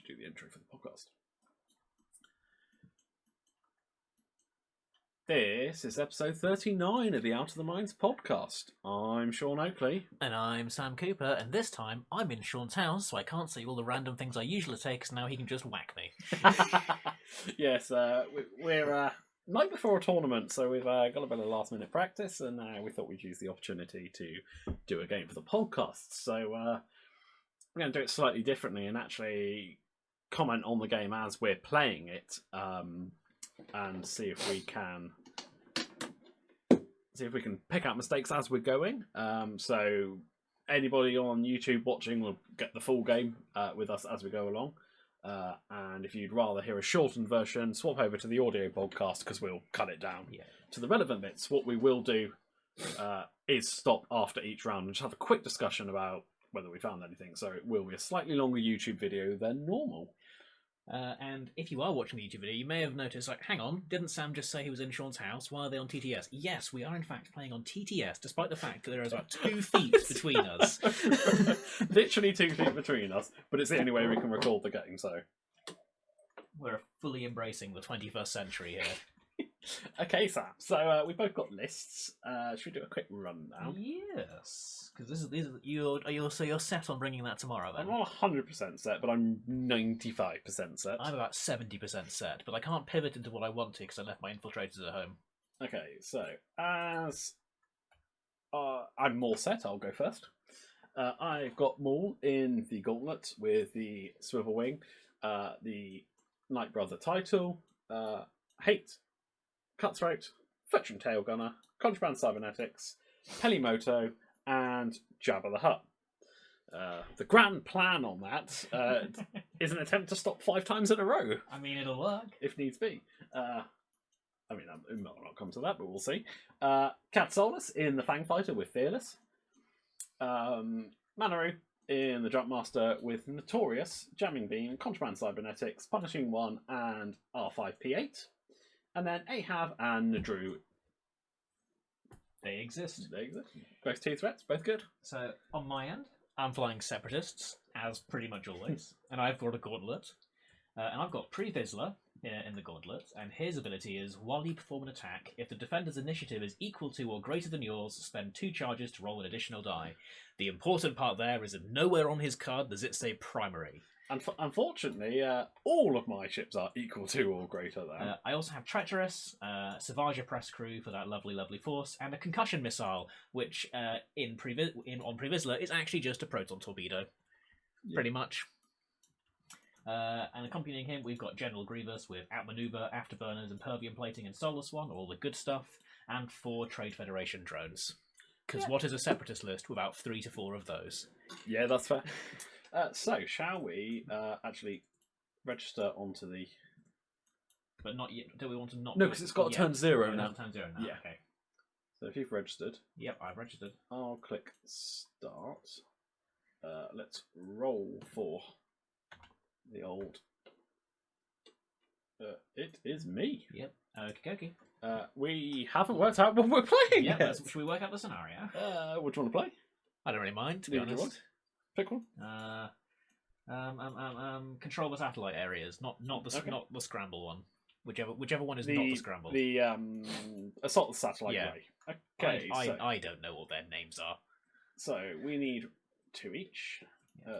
should do the intro for the podcast. This is episode 39 of the Out of the Minds podcast. I'm Sean Oakley. And I'm Sam Cooper, and this time I'm in Sean's house, so I can't say all the random things I usually say, because now he can just whack me. Yes, we're night before a tournament, so we've got a bit of last-minute practice, and we thought we'd use the opportunity to do a game for the podcast. So we're going to do it slightly differently and actually comment on the game as we're playing it, and see if we can pick out mistakes as we're going. So anybody on YouTube watching will get the full game with us as we go along. And if you'd rather hear a shortened version, swap over to the audio podcast because we'll cut it down to the relevant bits. What we will do is stop after each round and just have a quick discussion about whether we found anything. So it will be a slightly longer YouTube video than normal. And if you are watching the YouTube video, you may have noticed, like, hang on, didn't Sam just say he was in Sean's house? Why are they on TTS? Yes, we are in fact playing on TTS, despite the fact that there is about 2 feet between us. Literally 2 feet between us, but it's the only way we can record the game, so. We're fully embracing the 21st century here. Okay, Sam, so we've both got lists. Should we do a quick rundown? Yes, because you're set on bringing that tomorrow, then? I'm not 100% set, but I'm 95% set. I'm about 70% set, but I can't pivot into what I want to because I left my infiltrators at home. Okay, so as I'm more set, I'll go first. I've got Maul in the gauntlet with the swivel wing, the Night Brother title, Hate, Cutthroat, Fletching Tail Gunner, Contraband Cybernetics, Pelimoto, and Jabba the Hutt. The grand plan on that is an attempt to stop 5 times in a row. I mean, it'll work. If needs be. I mean, it might not come to that, but we'll see. Cat Solus in the Fang Fighter with Fearless. Manaru in the Jump Master with Notorious, Jamming Beam, Contraband Cybernetics, Punishing 1, and R5P8. And then Ahab and Nadru. They exist. Both 2 threats, both good. So, on my end, I'm flying Separatists, as pretty much always. And I've got a Gauntlet. And I've got Pre-Vizsla in the Gauntlet. And his ability is, while you perform an attack, if the defender's initiative is equal to or greater than yours, spend 2 charges to roll an additional die. The important part there is that nowhere on his card does it say primary. Unfortunately, all of my ships are equal to or greater than. I also have Treacherous, Savage Press Crew for that lovely, lovely force, and a Concussion Missile, which on Pre-Vizsla is actually just a Proton Torpedo, pretty much. And accompanying him, we've got General Grievous with Outmaneuver, Afterburners, Impervium Plating, and Solar Swan, all the good stuff, and 4 Trade Federation drones. Because what is a Separatist list without 3 to 4 of those? Yeah, that's fair. So, shall we actually register onto the... But not yet. Do we want to not... No, because it's got to turn 0 now. Turn 0 now, yeah. Okay. So if you've registered... Yep, I've registered. I'll click Start. Let's roll for the old... it is me. Yep. Okie we haven't worked out what we're playing yet. Should we work out the scenario? What do you want to play? I don't really mind, to be honest. Pick one. Control the satellite areas, not the scramble one. Whichever one is not the scramble. The assault the satellite way. Okay. I don't know what their names are. So we need 2 each.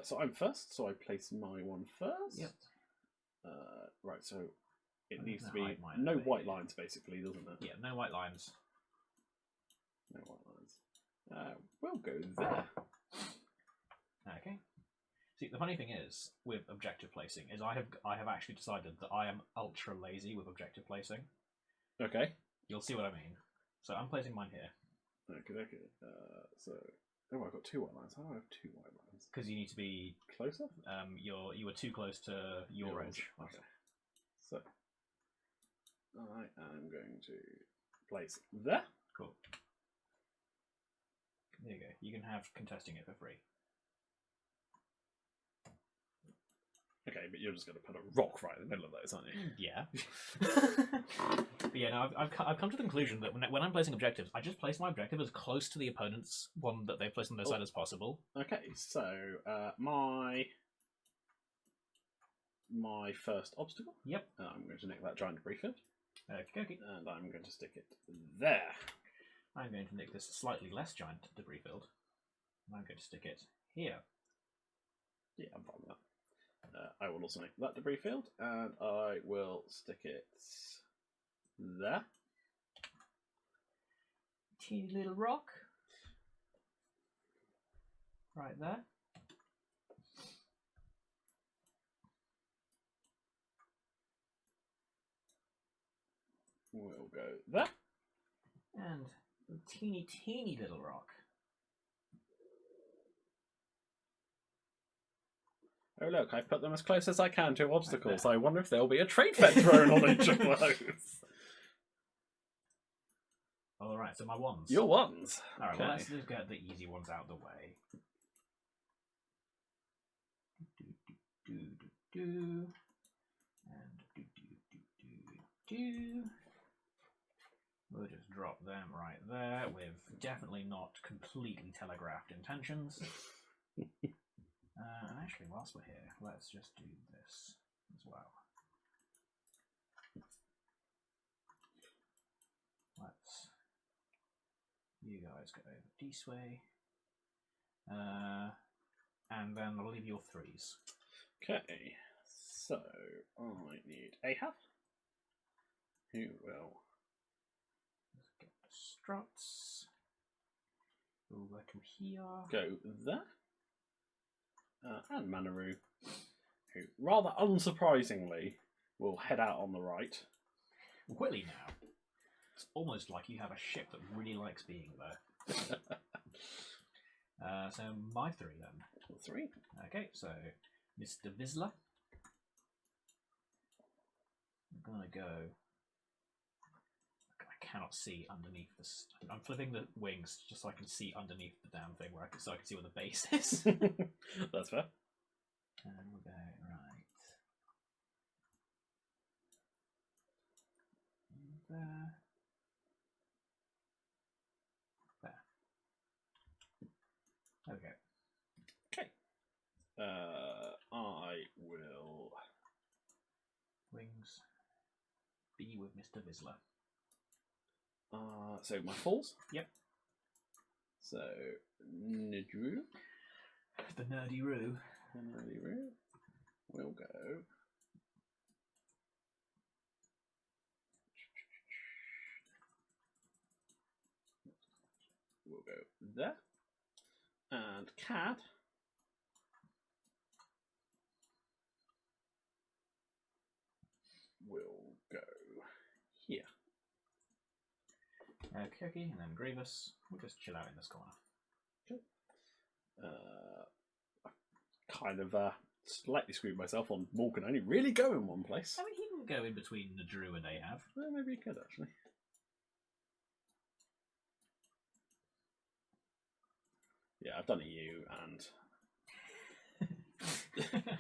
So I'm first, so I place my one first. Yep. Right, so it needs to be no white lines, basically, doesn't it? Yeah, no white lines. No white lines. We'll go there. Okay. See, the funny thing is, with objective placing, is I have actually decided that I am ultra lazy with objective placing. Okay. You'll see what I mean. So I'm placing mine here. Okay. I've got 2 white lines. How do I have 2 white lines? Because you need to be closer. You were too close to your edge. Okay. So I am going to place there. Cool. There you go. You can have contesting it for free. Okay, but you're just going to put a rock right in the middle of those, aren't you? Yeah. But yeah, no, I've come to the conclusion that when I'm placing objectives, I just place my objective as close to the opponent's one that they've placed on their side as possible. Okay, so my my first obstacle. Yep. I'm going to nick that giant debris field. Okay. And I'm going to stick it there. I'm going to nick this slightly less giant debris field. And I'm going to stick it here. Yeah, I'm fine with that. I will also make that debris field, and I will stick it there. Teeny little rock. Right there. We'll go there. And a teeny little rock. Oh look, I put them as close as I can to obstacles. I wonder if there'll be a trait fed thrown on each of those. Alright, so my ones. Your ones. Alright, Okay. well let's just get the easy ones out of the way. And we'll just drop them right there with definitely not completely telegraphed intentions. And actually, whilst we're here, let's just do this as well. Let's... You guys go over this way. And then I'll leave your threes. Okay, so I need Ahab, who will Let's get the struts over to here. go there. And Manaru, who rather unsurprisingly will head out on the right. Willy now. It's almost like you have a ship that really likes being there. So my three then. Three. Okay, so Mr. Vizsla. I'm gonna go. I cannot see underneath this. I'm flipping the wings just so I can see underneath the damn thing, so I can see where the base is. That's fair. And we'll go right there. There we go. Okay. I will Wings. Be with Mr. Vizsla. So my falls. Yep. So Nidru. The nerdy Roo. We'll go. We'll go there. And Cad. Will go here. Okay, and then Grievous. We'll just chill out in this corner. Kind of slightly screwed myself on Morgan only really go in one place. I mean, he can go in between the Drew and Ahab. Well, maybe he could actually. Yeah, I've done a U and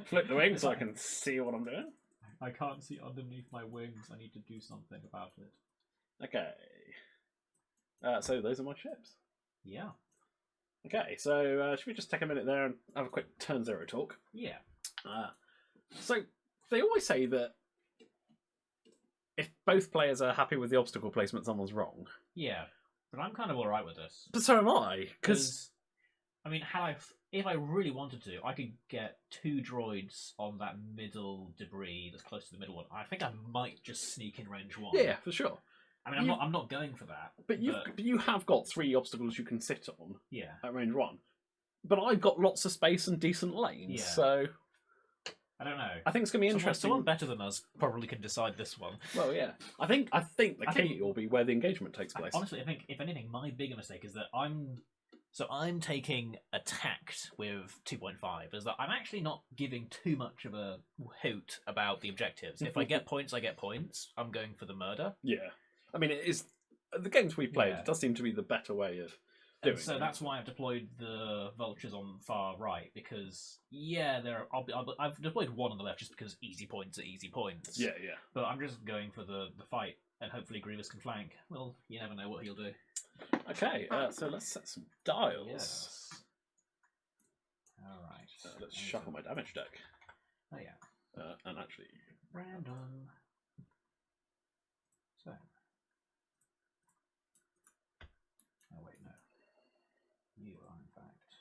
flip the wing so I can see what I'm doing. I can't see underneath my wings. I need to do something about it. Okay. So those are my ships. Yeah. Okay, so should we just take a minute there and have a quick turn zero talk? Yeah. So they always say that if both players are happy with the obstacle placement, someone's wrong. Yeah. But I'm kind of alright with this. But so am I, because I mean, if I really wanted to, I could get 2 droids on that middle debris that's close to the middle one. I think I might just sneak in range 1. yeah, for sure. I mean, I'm not going for that. But you have got 3 obstacles you can sit on. Yeah. At range 1. But I've got lots of space and decent lanes, Yeah. so I don't know. I think it's going to be interesting. Someone better than us probably can decide this one. Well, yeah. I think the key will be where the engagement takes place. Honestly, I think if anything, my bigger mistake is that I'm taking attacked with 2.5, is that I'm actually not giving too much of a hoot about the objectives. If I get points, I get points. I'm going for the murder. Yeah. I mean, it is the games we played. Yeah. It does seem to be the better way of doing And so it. that's why I've deployed the vultures on far right, because I've deployed 1 on the left just because easy points are easy points. Yeah. But I'm just going for the fight, and hopefully Grievous can flank. Well, you never know what he'll do. Okay, so let's set some dials. Yes. All right. Let's shuffle my damage deck. Oh yeah. And actually, random. So, oh wait, no. You are in fact.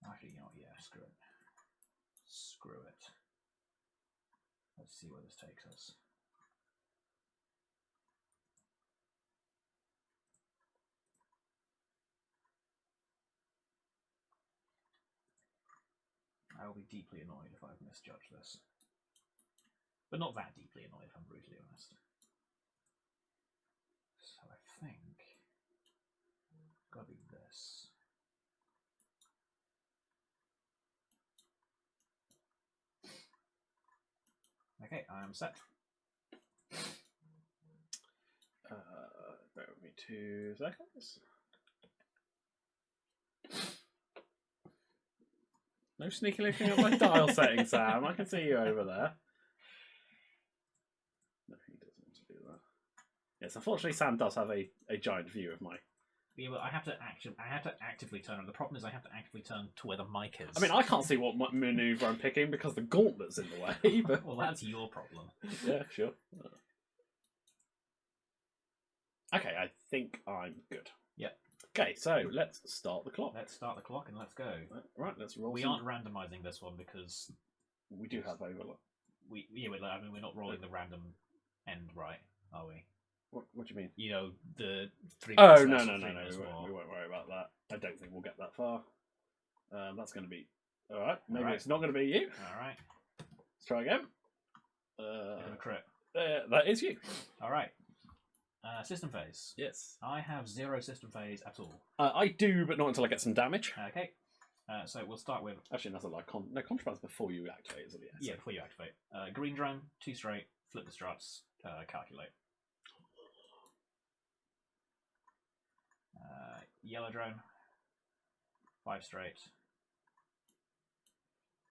Actually, you know what? Yeah, screw it. Screw it. Let's see where this takes us. I will be deeply annoyed if I've misjudged this. But not that deeply annoyed, if I'm brutally honest. So I think it's got to be this. Okay, I'm set. Bear with me 2 seconds. No sneaky looking at my dial setting, Sam. I can see you over there. No, he doesn't want to do that. Yes, unfortunately, Sam does have a giant view of my. Yeah, but I have to actively turn on. The problem is I have to actively turn to where the mic is. I mean, I can't see what maneuver I'm picking because the gauntlet's in the way. But well, that's your problem. yeah, sure. Okay, I think I'm good. Yep. Okay, so let's start the clock. Let's start the clock and let's go. Right, let's roll. We aren't randomizing this one because we do have overlap. I mean, we're not rolling the random end, right? Are we? What do you mean? You know, the 3. Oh no! We won't worry about that. I don't think we'll get that far. That's going to be all right. Maybe it's not going to be you. All right. Let's try again. A crit. That is you. All right. System phase. Yes. I have 0 system phase at all. I do, but not until I get some damage. Okay. So we'll start with. Actually, that's a like contraband's before you activate, isn't it? Yeah, before you activate. Green drone, 2 straight, flip the struts, calculate. Yellow drone, 5 straight.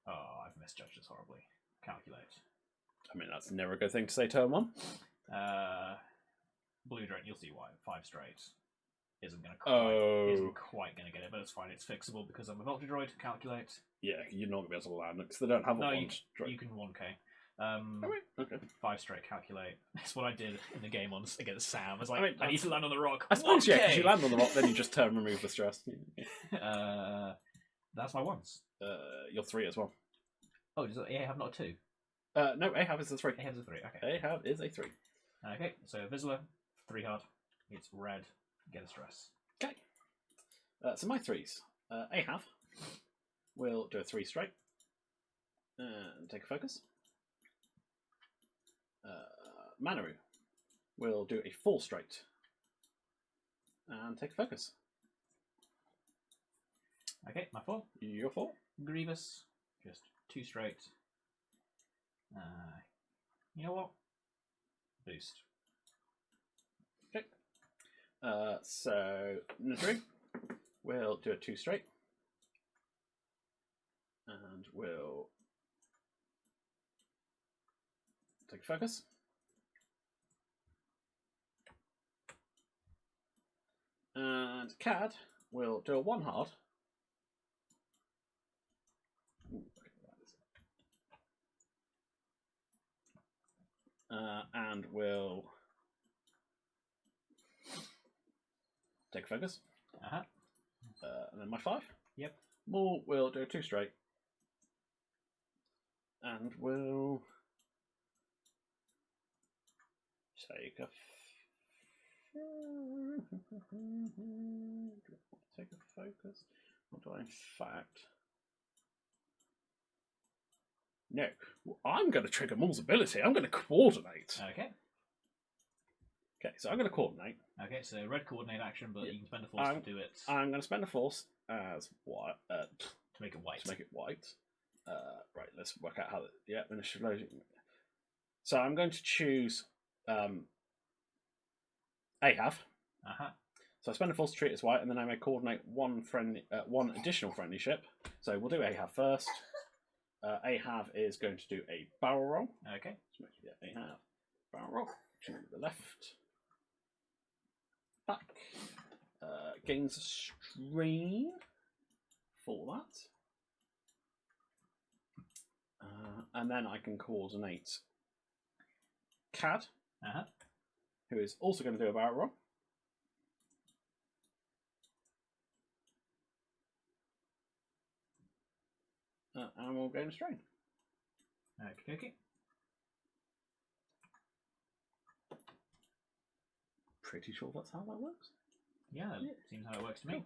Oh, I've misjudged this horribly. Calculate. I mean, that's never a good thing to say turn 1. Blue drone, you'll see why. 5 straight isn't quite going to get it, but it's fine. It's fixable because I'm a Vulture droid. Calculate. Yeah, you're not going to be able to land because they don't have a launch droid. You can 1K. Okay. 5 straight, calculate. That's what I did in the game against Sam. I was like, I need to land on the rock. I suppose, yeah, because you land on the rock, then you just turn and remove the stress. That's my ones. You're 3 as well. Oh, does Ahab not a 2? No, Ahab is a 3. Ahab's a 3, okay. Ahab is a 3. Okay, so Vizsla, 3 hard. It's red. Get a stress. Okay. So my 3s. Ahab will do a 3 straight. And take a focus. Manaru will do a 4 straight. And take a focus. Okay, my 4. Your 4. Grievous, just 2 straight. You know what? Boost. Okay. So Natri will do a 2 straight. And will take a focus. And Cad will do a 1 hard. And will take a focus. And then my 5. Yep. Maul will do a 2 straight. And will take a take a focus. Or do I in fact? No, I'm going to trigger Maul's ability. I'm going to coordinate. Okay. Okay, so I'm going to coordinate. Okay, so red coordinate action, but you can spend a force to do it. I'm going to spend a force as what? To make it white. To make it white. Right, let's work out how. Initial loading. So I'm going to choose Ahab. So I spend a force to treat it as white, and then I may coordinate one additional friendly ship. So we'll do Ahab first. Ahab is going to do a barrel roll. Okay. So Ahab barrel roll to the left. Back. Gains a strain for that. and then I can coordinate Cad, Uh-huh. who is also going to do a barrel roll. And we'll go in a strain. Okay. Pretty sure that's how that works. Yeah, seems how it works to me.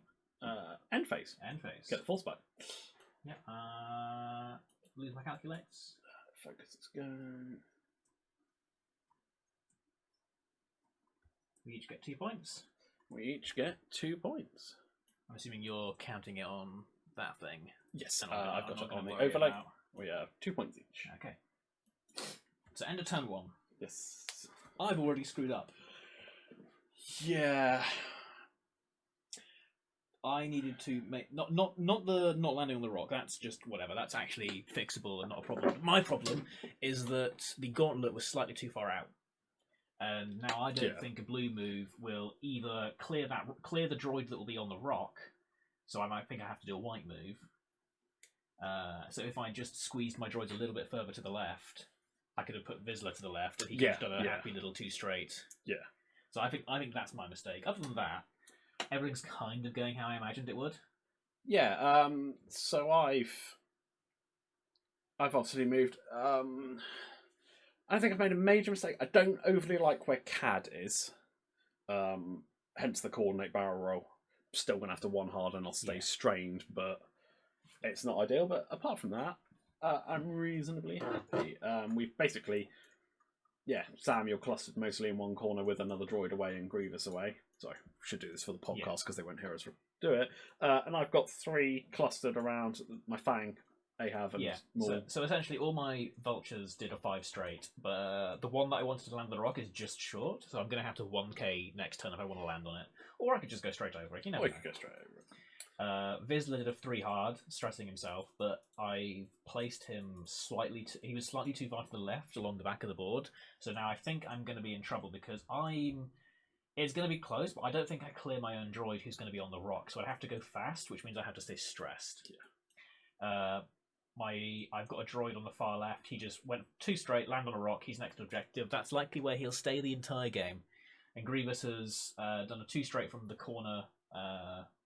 End phase. End phase. Get the full spike. Yeah. Lose my calculates. Focus is go. We each get 2 points. We each get 2 points. I'm assuming you're counting it on that thing. Yes, And I've got it on the worry overlay. about- We have 2 points each. Okay. So end of turn 1. Yes. I've already screwed up. Yeah. I needed to make not landing on the rock. That's just whatever. That's actually fixable and not a problem. My problem is that the gauntlet was slightly too far out, and now I don't think a blue move will either clear the droid that will be on the rock. So I might think I have to do a white move. So if I just squeezed my droids a little bit further to the left, I could have put Vizsla to the left, and he could have done a happy little 2 straight. Yeah. So I think that's my mistake. Other than that, everything's kind of going how I imagined it would. Yeah. So I've obviously moved. I think I've made a major mistake. I don't overly like where Cad is. Hence the coordinate barrel roll. Still gonna have to one hard and I'll stay strained, but it's not ideal. But apart from that, I'm reasonably happy. We've basically, Sam, you're clustered mostly in one corner with another droid away and Grievous away. Sorry, should do this for the podcast because they won't hear us do it. And I've got 3 clustered around my Fang, Ahab, and Maul. So essentially, all my vultures did a 5 straight, but the one that I wanted to land on the rock is just short, so I'm going to have to 1k next turn if I want to land on it. Or I could just go straight over it. You know. Or you could go straight over it. Vizsla did a 3 hard, stressing himself, but I placed him slightly. He was slightly too far to the left along the back of the board, so now I think I'm going to be in trouble because it's going to be close, but I don't think I clear my own droid who's going to be on the rock, so I'd have to go fast, which means I have to stay stressed. Yeah. I've got a droid on the far left. He just went 2 straight, land on a rock. He's next objective. That's likely where he'll stay the entire game. And Grievous has done a 2 straight from the corner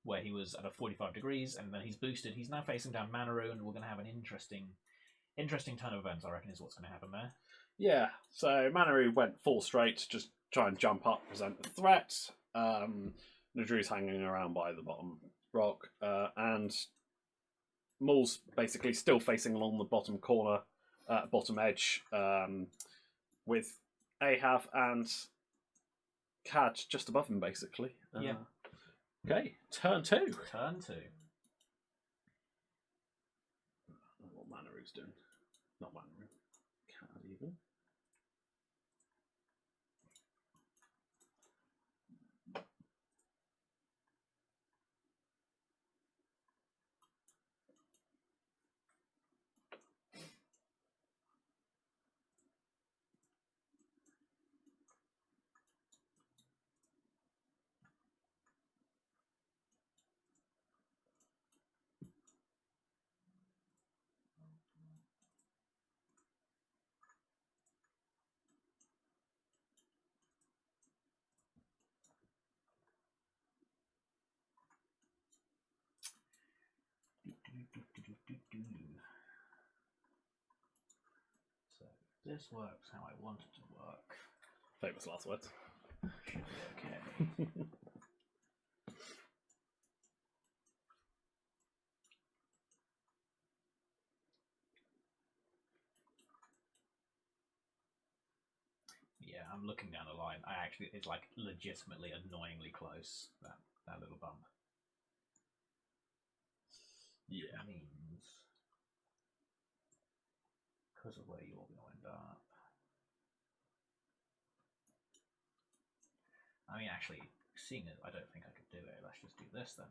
where he was at a 45 degrees, and then he's boosted. He's now facing down Manaru, and we're going to have an interesting turn of events, I reckon, is what's going to happen there. Yeah, so Manaru went full straight to just try and jump up, present the threat. Nadru's hanging around by the bottom rock, and Maul's basically still facing along the bottom corner, bottom edge, with Ahab and Cad just above him, basically. Okay, turn 2. Turn 2. What Manaru's doing. Not Manaru. Cad even. So this works how I want it to work. Famous last words. Should be okay. Yeah, I'm looking down the line. It's like legitimately annoyingly close, that little bump. Yeah. Means because of where you're going to end up. I mean, actually, seeing it, I don't think I could do it. Let's just do this then.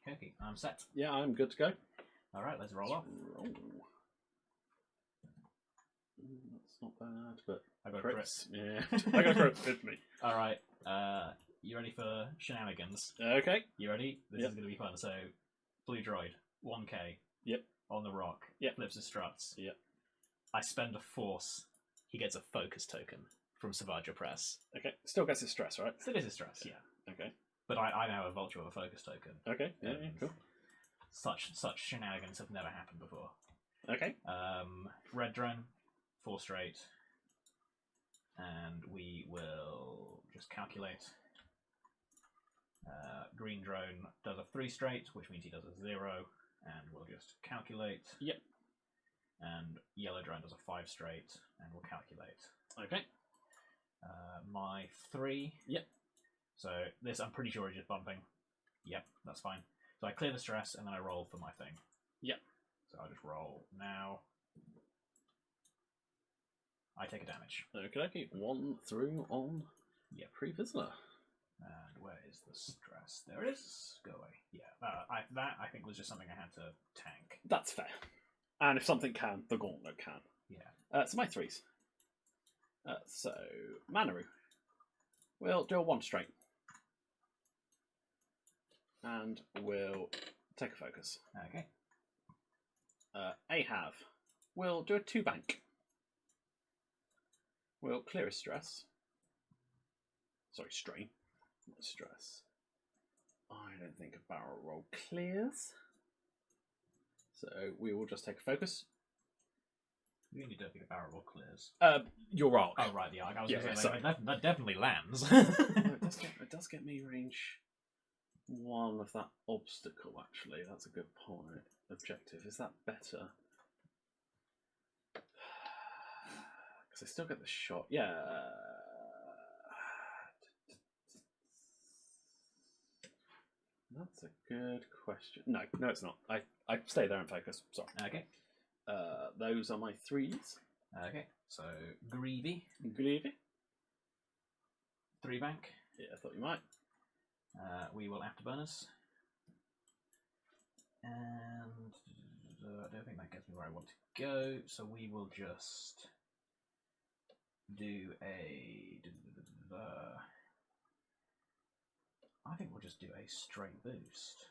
Okay, I'm set. Yeah, I'm good to go. All right, let's roll off. Roll. That's not bad, but I got a crits. Yeah, I got a crit with me. All right. You ready for shenanigans? Okay. You ready? This Yep. is going to be fun. So, blue droid, 1k. Yep. On the rock. Yep. Flips his struts. Yep. I spend a force. He gets a focus token from Savaja Press. Okay. Still gets his stress, right? Still is his stress, yeah. Okay. But I now have a vulture with a focus token. Okay. Yeah. Cool. Such shenanigans have never happened before. Okay. Red drone, 4 straight. And we will just calculate. Green drone does a 3 straight, which means he does a 0, and we'll just calculate. Yep. And yellow drone does a 5 straight, and we'll calculate. Okay. My 3. Yep. So this, I'm pretty sure is just bumping. Yep, that's fine. So I clear the stress, and then I roll for my thing. Yep. So I'll just roll now. I take a damage. Okay. 1 through on. Yep. Pre-Vizsla. And where is the stress? There it is. Go away. Yeah. That I think was just something I had to tank. That's fair. And if something can, the gauntlet can. Yeah. So my 3s. So Manaru. We'll do a 1 straight. And we'll take a focus. Okay. Ahav. We'll do a 2 bank. We'll clear a stress. Sorry, strain. Not stress. I don't think a barrel roll clears. So we will just take a focus. You really don't think a barrel roll clears. Your arc. Oh, right, the arc. I was Yeah, going to say, sorry. that definitely lands. It does get me range 1 of that obstacle, actually. That's a good point. Objective. Is that better? Because I still get the shot. Yeah. That's a good question. No, it's not. I stay there and focus. Sorry. Okay. Those are my 3s. Okay. So, Greavy. Greavy. 3 bank. Yeah, I thought you might. We will afterburners. And I don't think that gets me where I want to go, so we will just do a... I think we'll just do a straight boost.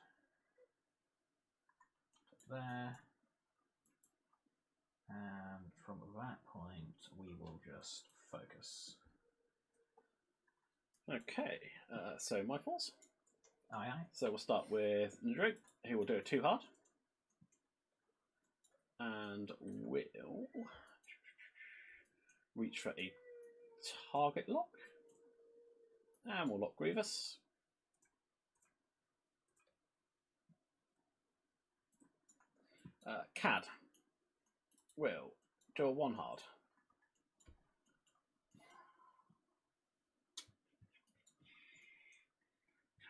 There. And from that point, we will just focus. Okay, so my 4s. Aye, aye. So we'll start with Ndru. He will do a 2 hard. And will reach for a target lock. And we'll lock Grievous. Cad will do a 1 hard.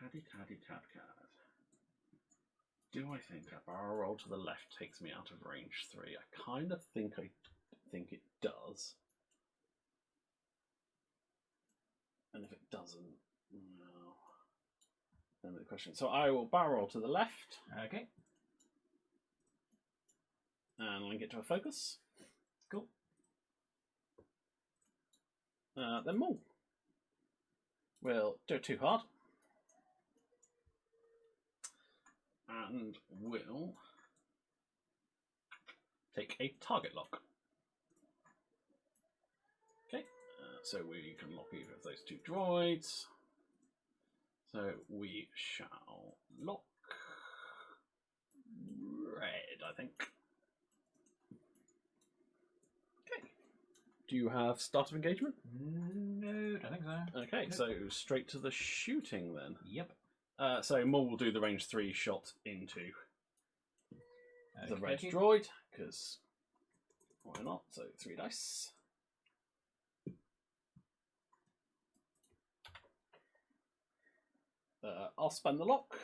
Cad. Do I think a barrel roll to the left takes me out of range 3? I kind of think it does. And if it doesn't, no. Then the question. So I will barrel roll to the left. Okay. And link it to a focus. Cool. Then Maul. We'll do a 2 hard. And we'll take a target lock. Okay, so we can lock either of those 2 droids. So we shall lock red, I think. Okay. Do you have start of engagement? No, I think so. Okay, so straight to the shooting then. Yep. So Maul will do the range 3 shot into the red Okay. droid, because why not? So 3 dice. I'll spend the lock.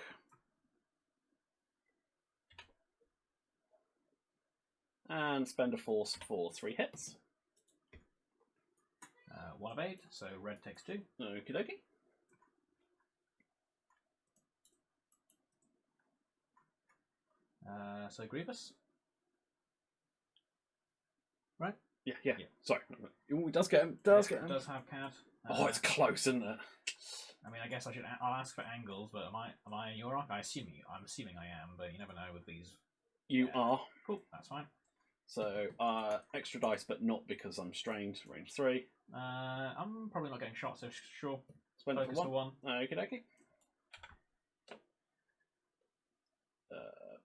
And spend a force for 3 hits. 1 of 8, so red takes 2. Okie dokie. So Grievous. Right? Yeah, yeah. Yeah. Sorry. Ooh, it does get him. Does It get him. does have CAD. Oh, it's close, isn't it? I mean, I guess I'll ask for angles, but am I in your arc? I'm assuming I am, but you never know with these. You are. Cool. That's fine. So, extra dice, but not because I'm strained. Range 3. I'm probably not getting shot, so sure. Spend it Focus for for 1. one. Okie dokie.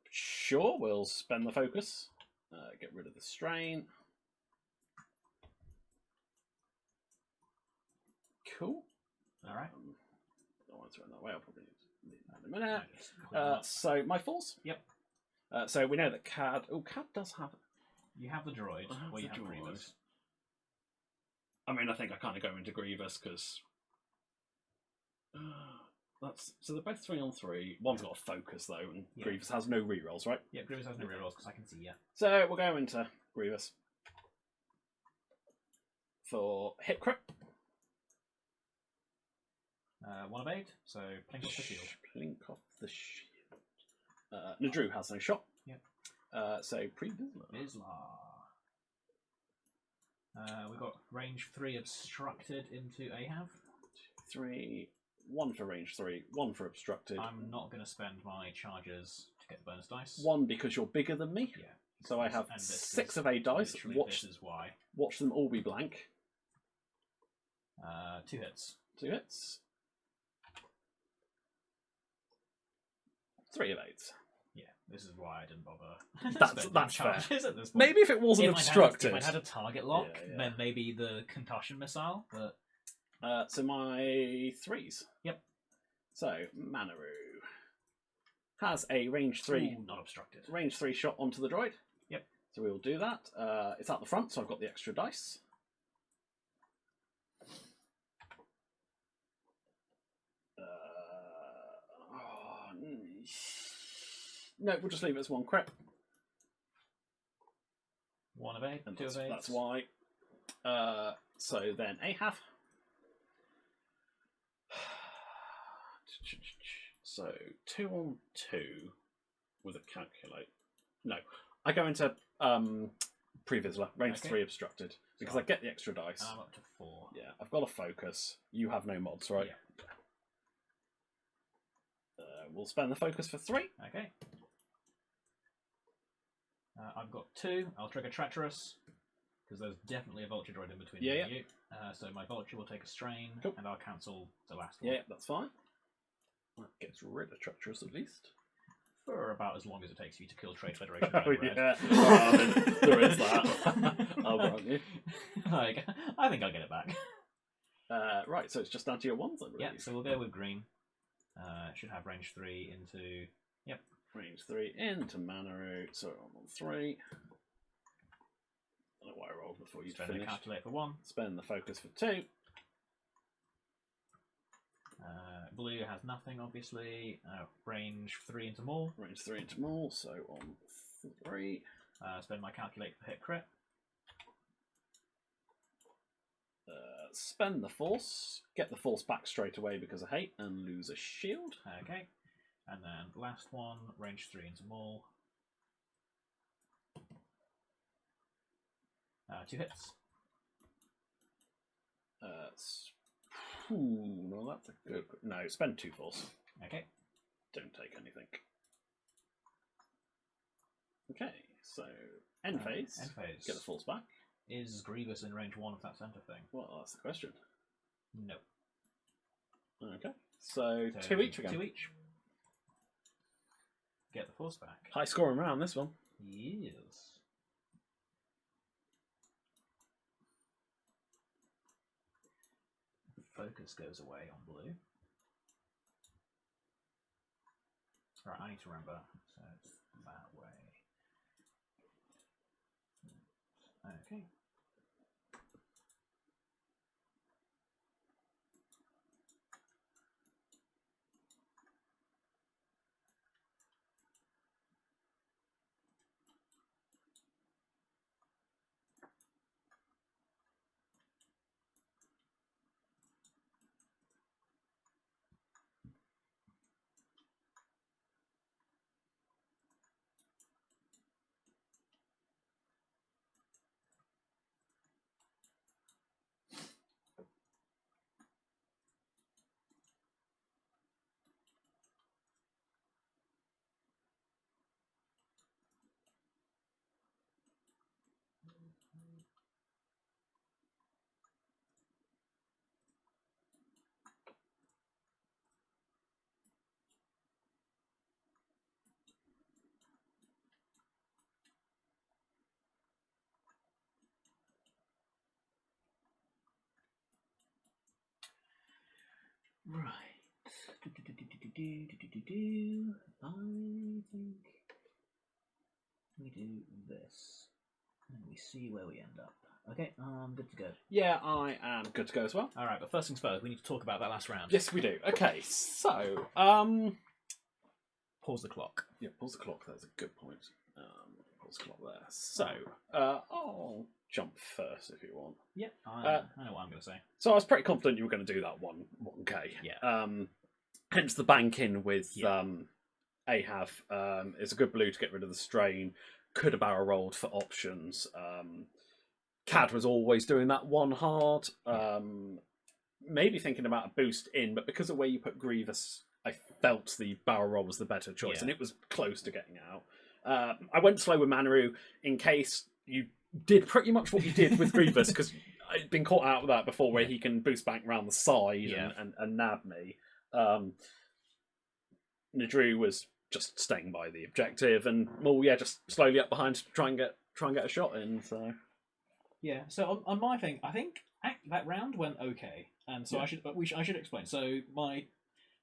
Sure, we'll spend the focus. Get rid of the strain. Cool. All right. I don't want to turn that way. I'll probably leave that in a minute. So my falls. Yep. So we know that CAD. Oh, CAD does have. You have the droid. Well, you have droid. Grievous. I mean, I think I kind of go into Grievous because that's so they're both 3 on 3. One's got a focus though, and Grievous has no rerolls, right? Yeah, Grievous has no rerolls because I can see. Yeah. So we'll go into Grievous for hit crit. 1 of 8, so plink off the shield. Plink off the shield. Nadru has no shot. Yep. So pre-Vizsla. We've got range 3 obstructed into Ahab. 3, 1 for range 3, 1 for obstructed. I'm not going to spend my charges to get the bonus dice. 1 because you're bigger than me. Yeah. So I have 6 of 8 dice. This is why. Watch them all be blank. 2 hits. 2 hits. 3 of 8. Yeah, this is why I didn't bother. That's fair. At this point. Maybe if it wasn't obstructed. If I had a target lock, then maybe the concussion missile. But so my 3s. Yep. So Manaru has a range 3. Not obstructed. Range 3 shot onto the droid. Yep. So we will do that. It's at the front, so I've got the extra dice. No, we'll just leave it as 1 crit. 1 of 8, And 2 of 8. That's why. So then Ahab. So 2 on 2 with a calculate. No, I go into pre-Vizsla, range 3 obstructed because I get the extra dice. I'm up to 4. Yeah, I've got a focus. You have no mods, right? Yeah. We'll spend the focus for 3. Okay. I've got 2. I'll trigger Treacherous because there's definitely a Vulture droid in between me and you. So my Vulture will take a strain, and I'll cancel the last one. Yeah, that's fine. That gets rid of Treacherous at least. For about as long as it takes you to kill Trade Federation. There is that. I'll grant you. I think I'll get it back. Right, so it's just down to your 1s, I believe. Yeah, so we'll go with green. It should have range 3 into... Yep. Range 3 into Manaru, so I'm on 3. I don't know why I rolled before you Spend finished. the calculate for 1. Spend the focus for 2. Blue has nothing, obviously. Range 3 into Maul. Range 3 into Maul, so on 3. Spend my calculate for hit crit. Spend the force. Get the force back straight away because I hate, and lose a shield. Okay. And then last one, range 3 into Maul. 2 hits. No, that's a good. No, spend 2 force. Okay. Don't take anything. Okay, so end phase. End phase. Get the force back. Is Grievous in range 1 of that center thing? Well, that's the question. No. Okay, so 2 each again. 2 each. Get the force back. High scoring round this one. Yes. Focus goes away on blue. Right, I need to remember. So it's that way. Okay. Right. I think we do this, and we see where we end up. Okay, good to go. Yeah, I am good to go as well. All right, but first things first, we need to talk about that last round. Yes, we do. Okay, so Pause the clock. yeah, pause the clock. That's a good point. Pause the clock there. So I'll jump first if you want. Yeah, I know what I'm going to say. So I was pretty confident you were going to do that 1K. Yeah. Hence the banking with Ahab. It's a good blue to get rid of the strain. Could have barrel rolled for options. Cad was always doing that one hard. Maybe thinking about a boost in, but because of where you put Grievous, I felt the barrel roll was the better choice, and it was close to getting out. I went slow with Manaru in case you did pretty much what you did with Grievous, because I'd been caught out with that before, where he can boost back around the side and nab me. Nadru was just staying by the objective, and just slowly up behind to try and get a shot in. So so on my thing, I think that round went okay, and so I should explain. So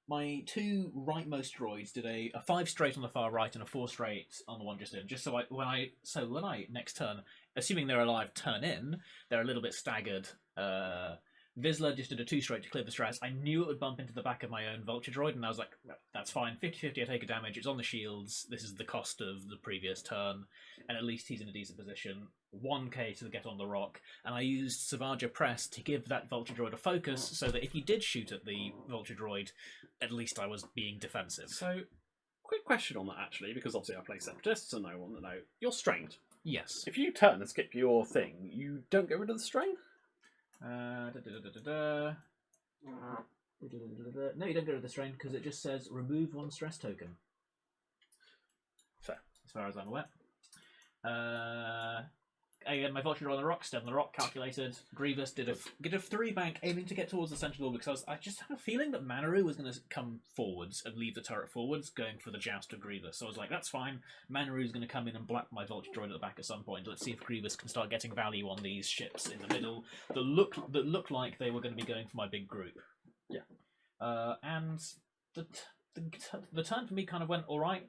my two rightmost droids did a 5 straight on the far right and a 4 straight on the one just in. Just so when I next turn, assuming they're alive, turn in, they're a little bit staggered. Vizsla just did a 2 straight to clear the strats. I knew it would bump into the back of my own Vulture droid, and I was like, that's fine. 50-50, I take a damage. It's on the shields. This is the cost of the previous turn, and at least he's in a decent position. 1k to get on the rock, and I used Savaja Press to give that Vulture droid a focus, so that if he did shoot at the Vulture droid, at least I was being defensive. So, quick question on that, actually, because obviously I play Separatists, and I want to know. You're strained. Yes. If you turn and skip your thing, you don't get rid of the strain? No, you don't get rid of the strain because it just says remove 1 stress token. Fair. As far as I'm aware. Again, my Vulture on the rock, stayed on the rock, calculated. Grievous did a 3 bank, aiming to get towards the central because I just had a feeling that Manaru was going to come forwards and leave the turret forwards, going for the joust of Grievous. So I was like, that's fine. Manaru's going to come in and black my Vulture droid at the back at some point. Let's see if Grievous can start getting value on these ships in the middle that looked like they were going to be going for my big group. Yeah. And the turn for me kind of went all right.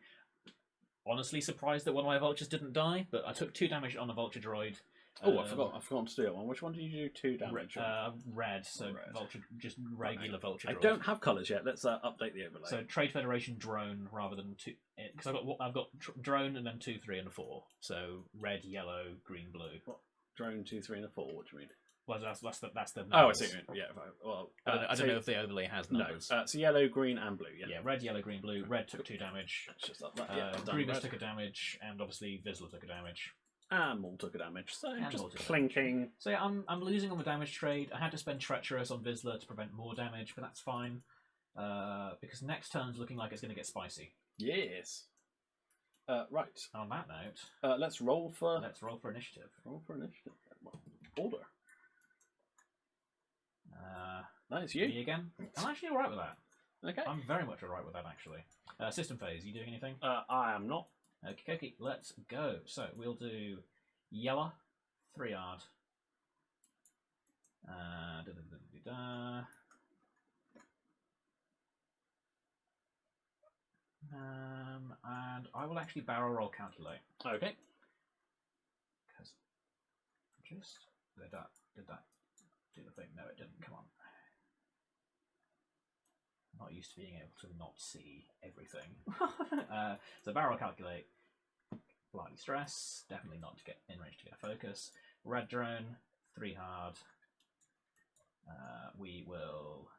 Honestly surprised that one of my vultures didn't die, but I took 2 damage on a vulture droid. I forgot to do it one. Which one did you do 2 damage on? Red, so red. Vulture, just regular vulture droid. I don't have colours yet. Let's update the overlay. So Trade Federation drone rather than 2, because I've got drone and then 2, 3, and a 4. So red, yellow, green, blue. What? Drone 2, 3, and a 4. What do you mean? Well, that's the numbers. Oh, I see. Yeah. Well, I don't know if the overlay has numbers. No. So yellow, green, and blue. Yeah. Red, yellow, green, blue. Red took 2 damage. It's just like that. Grievous took a damage, and obviously Vizsla took a damage. And Maul took a damage. So and just clinking. So yeah, I'm losing on the damage trade. I had to spend Treacherous on Vizsla to prevent more damage, but that's fine. Because next turn's looking like it's going to get spicy. Yes. Right. On that note, let's roll for initiative. Order. Nice, you. Me again. I'm actually alright with that. Okay. I'm very much alright with that, actually. System phase, you doing anything? I am not. Okay, let's go. So we'll do yellow, 3 yard. And I will actually barrel roll calculate. Okay. Because just did that do the thing? No, it didn't. Come on. I'm not used to being able to not see everything. So barrel calculate. Slightly stress. Definitely not to get in range to get a focus. Red drone, 3 hard. We will.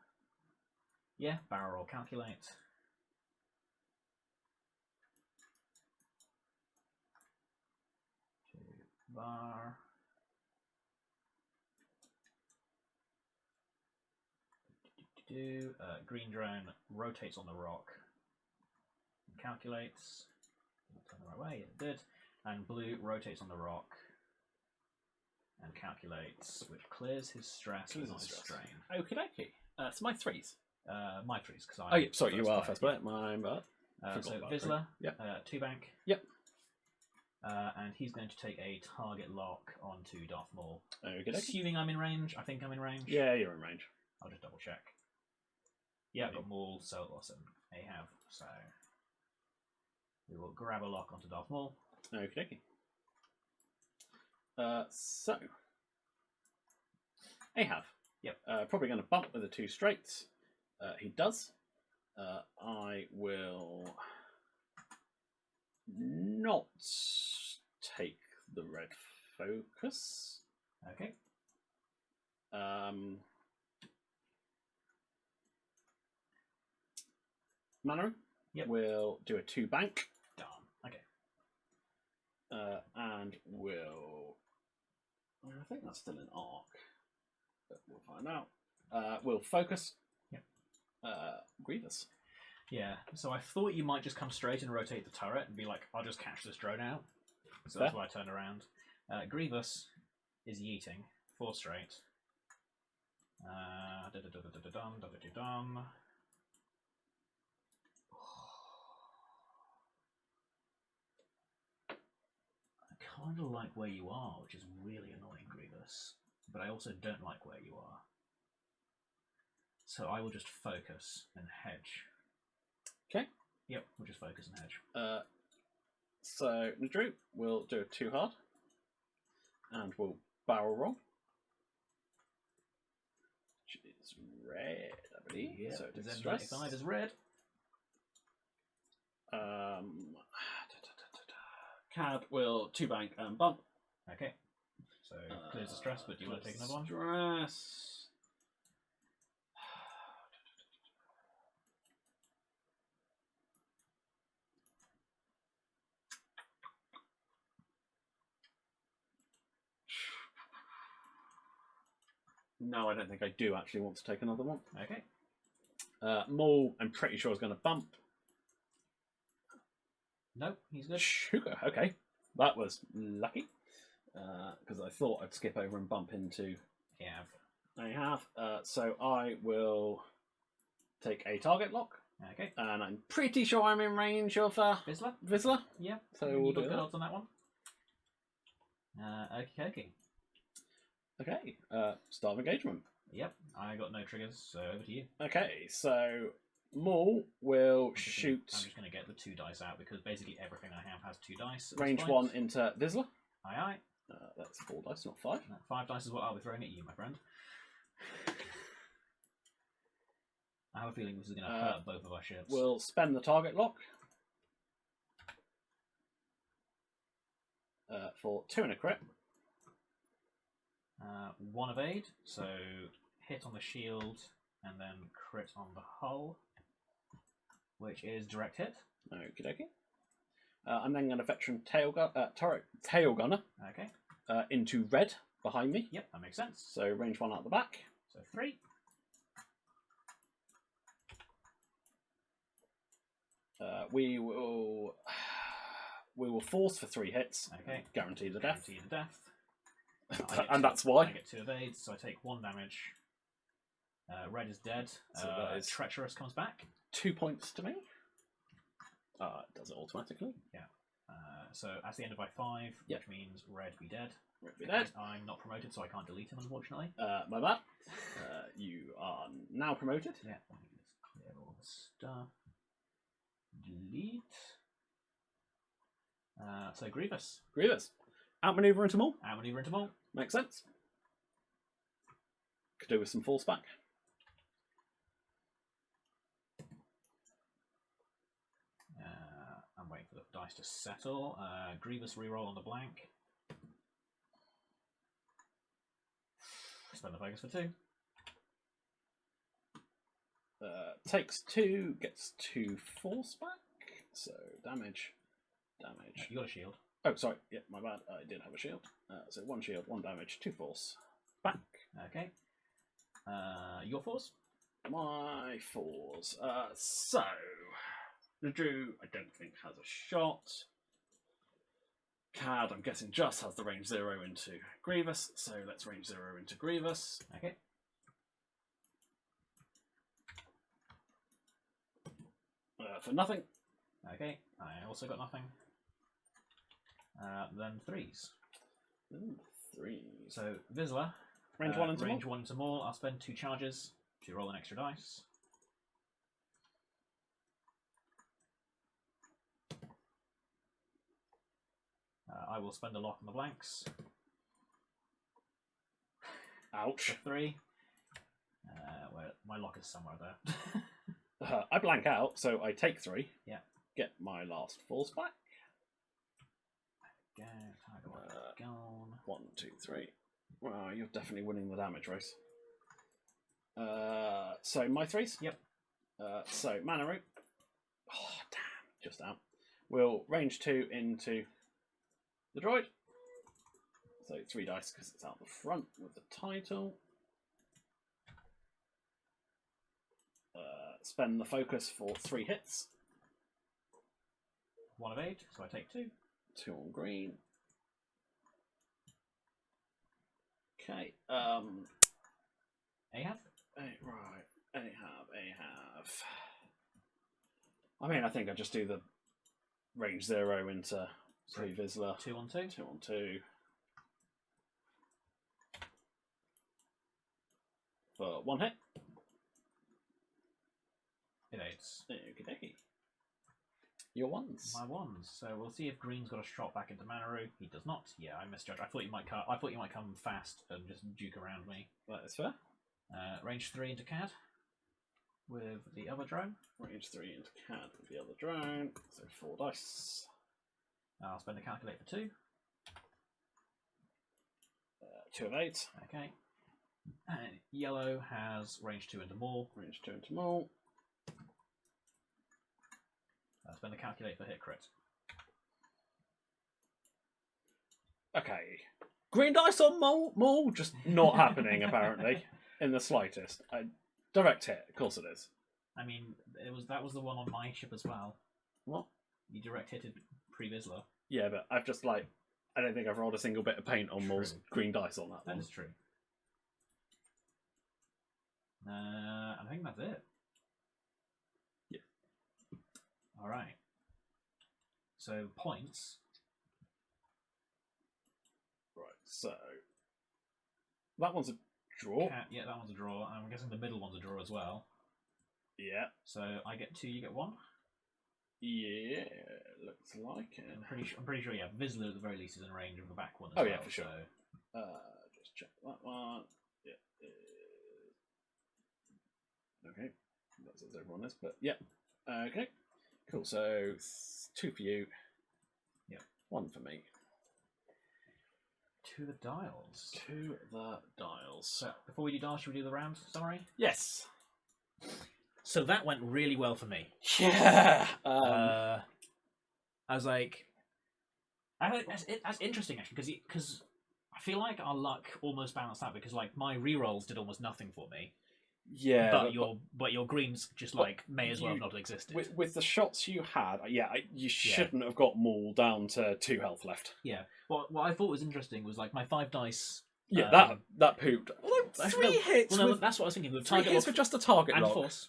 Yeah, barrel roll calculate. Bar. Green drone rotates on the rock. Calculates. Turn the right way, it did. And blue rotates on the rock and calculates, which clears his stress with his strain. Okie dokie. So my 3s. My 3s, because I. Oh, yeah, sorry, you are first player. My bad. So Vizsla, 2 bank. Yep. And he's going to take a target lock onto Darth Maul. Okay. Assuming I'm in range, I think I'm in range. Yeah, you're in range. I'll just double check. Yeah, I've got Maul, so awesome. Ahab, so we will grab a lock onto Darth Maul. Okie dokie. So Ahab. Yep. Probably going to bump with the 2 straights. He does. I will not take the red focus. Okay. Mannering. Yep. We'll do a 2 bank. Darn. Okay. And we'll. I think that's still an arc, but we'll find out. We'll focus. Yep. Grievous. Yeah. So I thought you might just come straight and rotate the turret and be like, "I'll just catch this drone out." So that's why I turned around. Grievous is yeeting 4 straight. Dum. I kind of like where you are, which is really annoying, Grievous. But I also don't like where you are. So I will just focus and hedge. Okay. Yep, we'll just focus and hedge. So Nadru will do a 2 hard. And we'll barrel roll. Which is red, I believe. Yeah, so Z95 is red. Cad will 2 bank and bump. Okay. So clears the stress, but do you want to take another one? Stress. No, I don't think I do actually want to take another one. Okay. Maul, I'm pretty sure is going to bump. Nope, he's good. Sugar, okay. That was lucky. Because I thought I'd skip over and bump into... I have. So I will take a target lock. Okay. And I'm pretty sure I'm in range of Vizsla. Yeah. So we'll do good odds on that one. Okay. Okay. Start of engagement. Yep. I got no triggers, so over to you. Okay, so Maul will shoot. I'm just going to get the 2 dice out because basically everything I have has 2 dice. Range 1 into Vizsla. Aye. That's 4 dice, not 5. 5 dice is what I'll be throwing at you, my friend. I have a feeling this is going to hurt both of our ships. We'll spend the target lock for 2 and a crit. 1 evade, so hit on the shield and then crit on the hull, which is direct hit. Okie dokie. I'm then going to veteran tail gunner. Okay. Into red behind me. Yep, that makes sense. So range 1 out the back. So 3. We will force for 3 hits. Okay. Guarantee the death. Guarantee the death. And that's why. I get 2 evades, so I take 1 damage. Red is dead. So that is Treacherous comes back. 2 points to me. It does it automatically. Yeah. So that's the end of my 5, which means Red be dead. Red be dead. I'm not promoted, so I can't delete him, unfortunately. My bad. You are now promoted. Yeah. Let me just clear all the stuff. Delete. So Grievous. Outmaneuver into Maul. Outmaneuver into Maul. Makes sense. Could do with some force back. I'm waiting for the dice to settle. Grievous reroll on the blank. Spend the focus for 2. Takes 2, gets 2 force back. So damage. You got a shield. Oh, sorry. Yeah, my bad. I did have a shield. So 1 shield, 1 damage, 2 force back. Okay. Your force? My fours. So the Drew, I don't think has a shot. Cad, I'm guessing, just has the range 0 into Grievous. So let's range 0 into Grievous. Okay. For nothing. Okay. I also got nothing. Then 3s. Ooh, 3s. So Vizsla. Range 1 into Range 1 into Maul. I'll spend 2 charges to roll an extra dice. I will spend a lock on the blanks. Ouch. For 3. Where my lock is somewhere there. I blank out, so I take 3. Yeah. Get my last force back. Go. Gone. 1, 2, 3. Wow, you're definitely winning the damage race. So my 3s? Yep. So mana root. Oh, damn. Just out. We'll range 2 into the droid. So 3 dice because it's out the front with the title. Spend the focus for 3 hits. 1 of 8, so I take 2. 2 on green. Okay. Ahab? Right. Ahab. I mean, I think I just do the range 0 into Pre-Vizsla. 2 on 2. 2 on 2. For 1 hit. Evades. Okey-dokey. Your 1s. My 1s. So we'll see if green's got a shot back into Manaru. He does not. Yeah, I misjudged. I thought you might come fast and just duke around me. That is fair. Range 3 into CAD with the other drone. Range 3 into CAD with the other drone. So 4 dice. I'll spend a calculate for 2. 2 of 8. Okay. And yellow has range 2 into Maul. Range 2 into Maul. I'll spend a calculate for hit crit. Okay. Green dice on Maul? Just not happening, apparently. In the slightest. Direct hit, of course it is. I mean, that was the one on my ship as well. What? You direct hitted Pre-Vizsla. Yeah, but I've just I don't think I've rolled a single bit of paint on Maul's green dice on that one. That is true. I think that's it. Yeah. Alright. So, points. Right, so... That one's a draw. Yeah, that one's a draw. I'm guessing the middle one's a draw as well. Yeah. So, I get 2, you get 1? Yeah, looks like it. I'm pretty sure, yeah, Vizsla at the very least is in range of the back one as well. well. Yeah, for sure. So... just check that one. Yeah. Okay. That's as everyone is, but yeah. Okay. Cool. So 2 for you. Yeah. 1 for me. To the dials. To the dials. So before we do dials, should we do the round summary? Yes. So that went really well for me. Yeah. I was like, that's interesting actually, because I feel like our luck almost balanced out because like my rerolls did almost nothing for me. Yeah, but your greens just may as well have not existed. With the shots you had, you shouldn't have got Maul down to 2 health left. Yeah. What I thought was interesting was like my 5 dice. Yeah, that pooped. Although 3 hits. Well, no, that's what I was thinking. The 3 target hits with just a target and lock. force.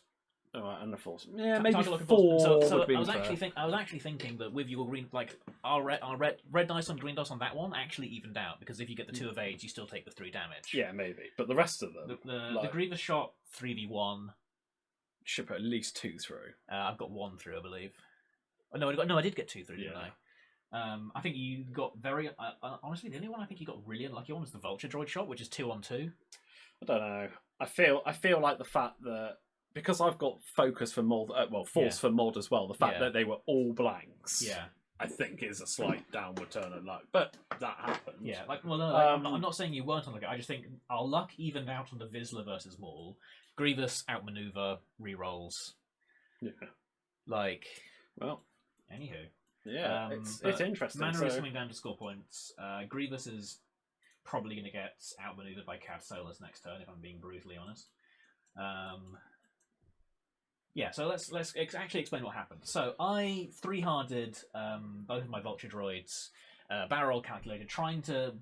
Oh, and the force. Yeah, maybe target lock and 4 force. So would be I was fair. actually thinking that with your green, like our red dice and green dice on that one actually evened out because if you get the 2 of 8, you still take the 3 damage. Yeah, maybe. But the rest of them, the Grievous shot 3v1. Should put at least 2 through. I've got 1 through, I believe. Oh, no, I did get 2 through, didn't I? I think you got very honestly the only one I think you got really unlucky on was the Vulture droid shot, which is 2 on 2. I don't know. I feel like the fact that because I've got focus for mod, force for mod as well. The fact that they were all blanks, I think is a slight downward turn in luck. But that happened. Yeah, I'm not saying you weren't unlucky. I just think our luck evened out on the Vizsla versus Maul. Grievous outmaneuver rerolls. Yeah. Anywho. Yeah, it's interesting. Manor is coming down to score points. Grievous is probably going to get outmaneuvered by Cad Solus next turn, if I'm being brutally honest. So let's actually explain what happened. So I 3-harded both of my Vulture droids, barrel calculated, trying to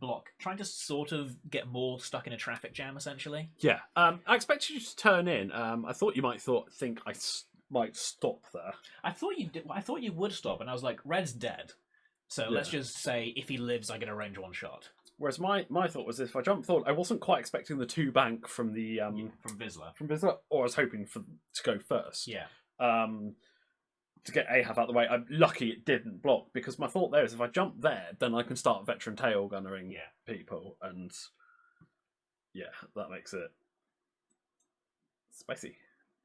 sort of get more stuck in a traffic jam, essentially. Yeah, I expected you to turn in. I thought you might think I might stop there. I thought you did. I thought you would stop, and I was like, Red's dead. So let's just say if he lives, I get a range 1 shot. Whereas my thought was if I jumped forward, I wasn't quite expecting the 2 bank from the from Vizsla. or I was hoping to go first. Yeah. to get Ahab out of the way. I'm lucky it didn't block, because my thought there is if I jump there, then I can start veteran tail gunnering people, and yeah, that makes it spicy.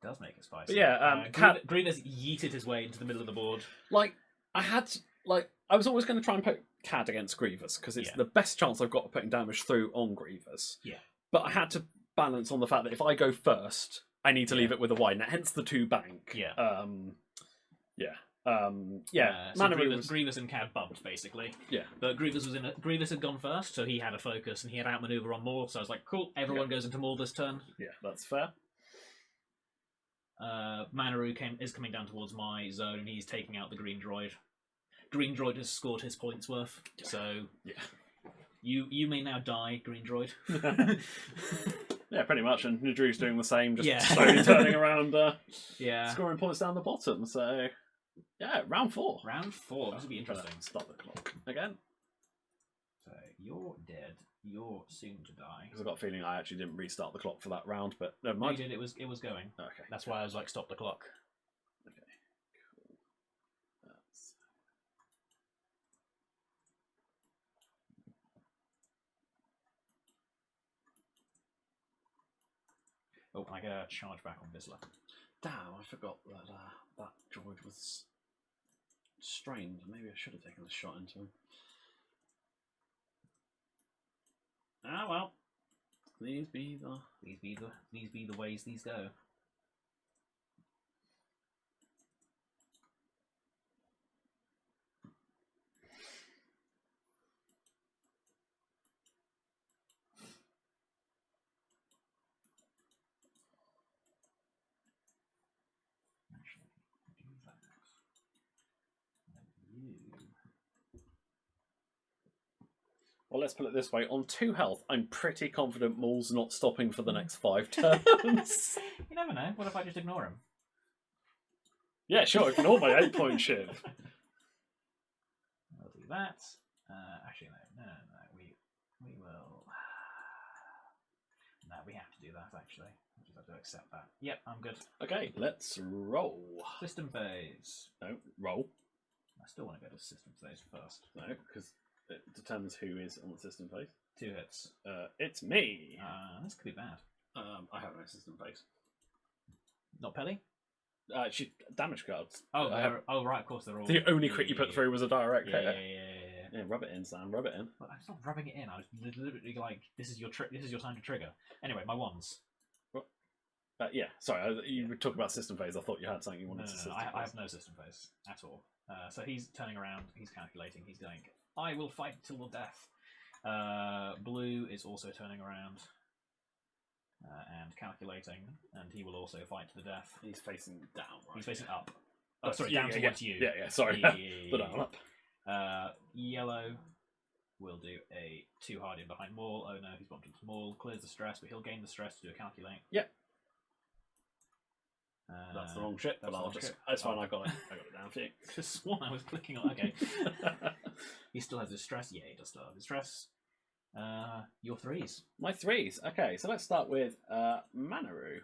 Does make it spicy. But yeah, Grievous yeeted his way into the middle of the board. Like, I was always going to try and put Cad against Grievous, because it's the best chance I've got of putting damage through on Grievous. Yeah. But I had to balance on the fact that if I go first, I need to leave it with a wide net, hence the 2 bank. Yeah. So Grievous and Cad bumped, basically. Yeah. But Grievous had gone first, so he had a focus, and he had outmaneuver on Maul, so I was like, cool, everyone goes into Maul this turn. Yeah, that's fair. Manaru is coming down towards my zone, and he's taking out the green droid. Green droid has scored his points worth, so you may now die, green droid. Yeah, pretty much, and Nadru's doing the same, just slowly turning around, scoring points down the bottom. So, yeah, round 4. Round 4, this will be interesting. Stop the clock again. So you're dead. You're soon to die. Because I've got a feeling I actually didn't restart the clock for that round, but never mind. No, you did. It was going. Okay. That's why I was like, stop the clock. Okay, cool. Oh, I get a charge back on Vizsla. Damn, I forgot that that droid was strained. Maybe I should have taken a shot into him. Ah well. These be the ways these go. Well, let's put it this way. On 2 health, I'm pretty confident Maul's not stopping for the next 5 turns. You never know. What if I just ignore him? Yeah, sure. Ignore my 8-point shiv. We'll do that. Actually, no. We will... No, we have to do that, actually. We just have to accept that. Yep, I'm good. Okay, let's roll. System phase. No, roll. I still want to go to system phase first. No, because it determines who is on the system phase. 2 hits. It's me. This could be bad. I have no system phase. Not Pelly? She damage cards. Oh, right, of course they're all... The only crit you put through was a direct hit. Yeah, rub it in, Sam. Rub it in. But I'm not rubbing it in. I was literally like, this is your time to trigger. Anyway, my wands. Yeah, sorry. You were talking about system phase. I thought you had something you wanted to system phase. I have no system phase at all. So he's turning around. He's calculating. He's going, I will fight till the death. Blue is also turning around and calculating, and he will also fight to the death. He's facing down, right? He's facing up. Oh, sorry, down towards you. Yeah, sorry. The down up. Yellow will do a 2 hard in behind Maul. Oh no, he's bumped into Maul. Clears the stress, but he'll gain the stress to do a calculate. Yep. That's the wrong shit, but I'll just... It's fine, I got it. I got it down for you. Just sworn I was clicking on... Okay. He still has his stress? Yeah, he does still have his stress. Your 3s. My 3s. Okay, so let's start with Manaru.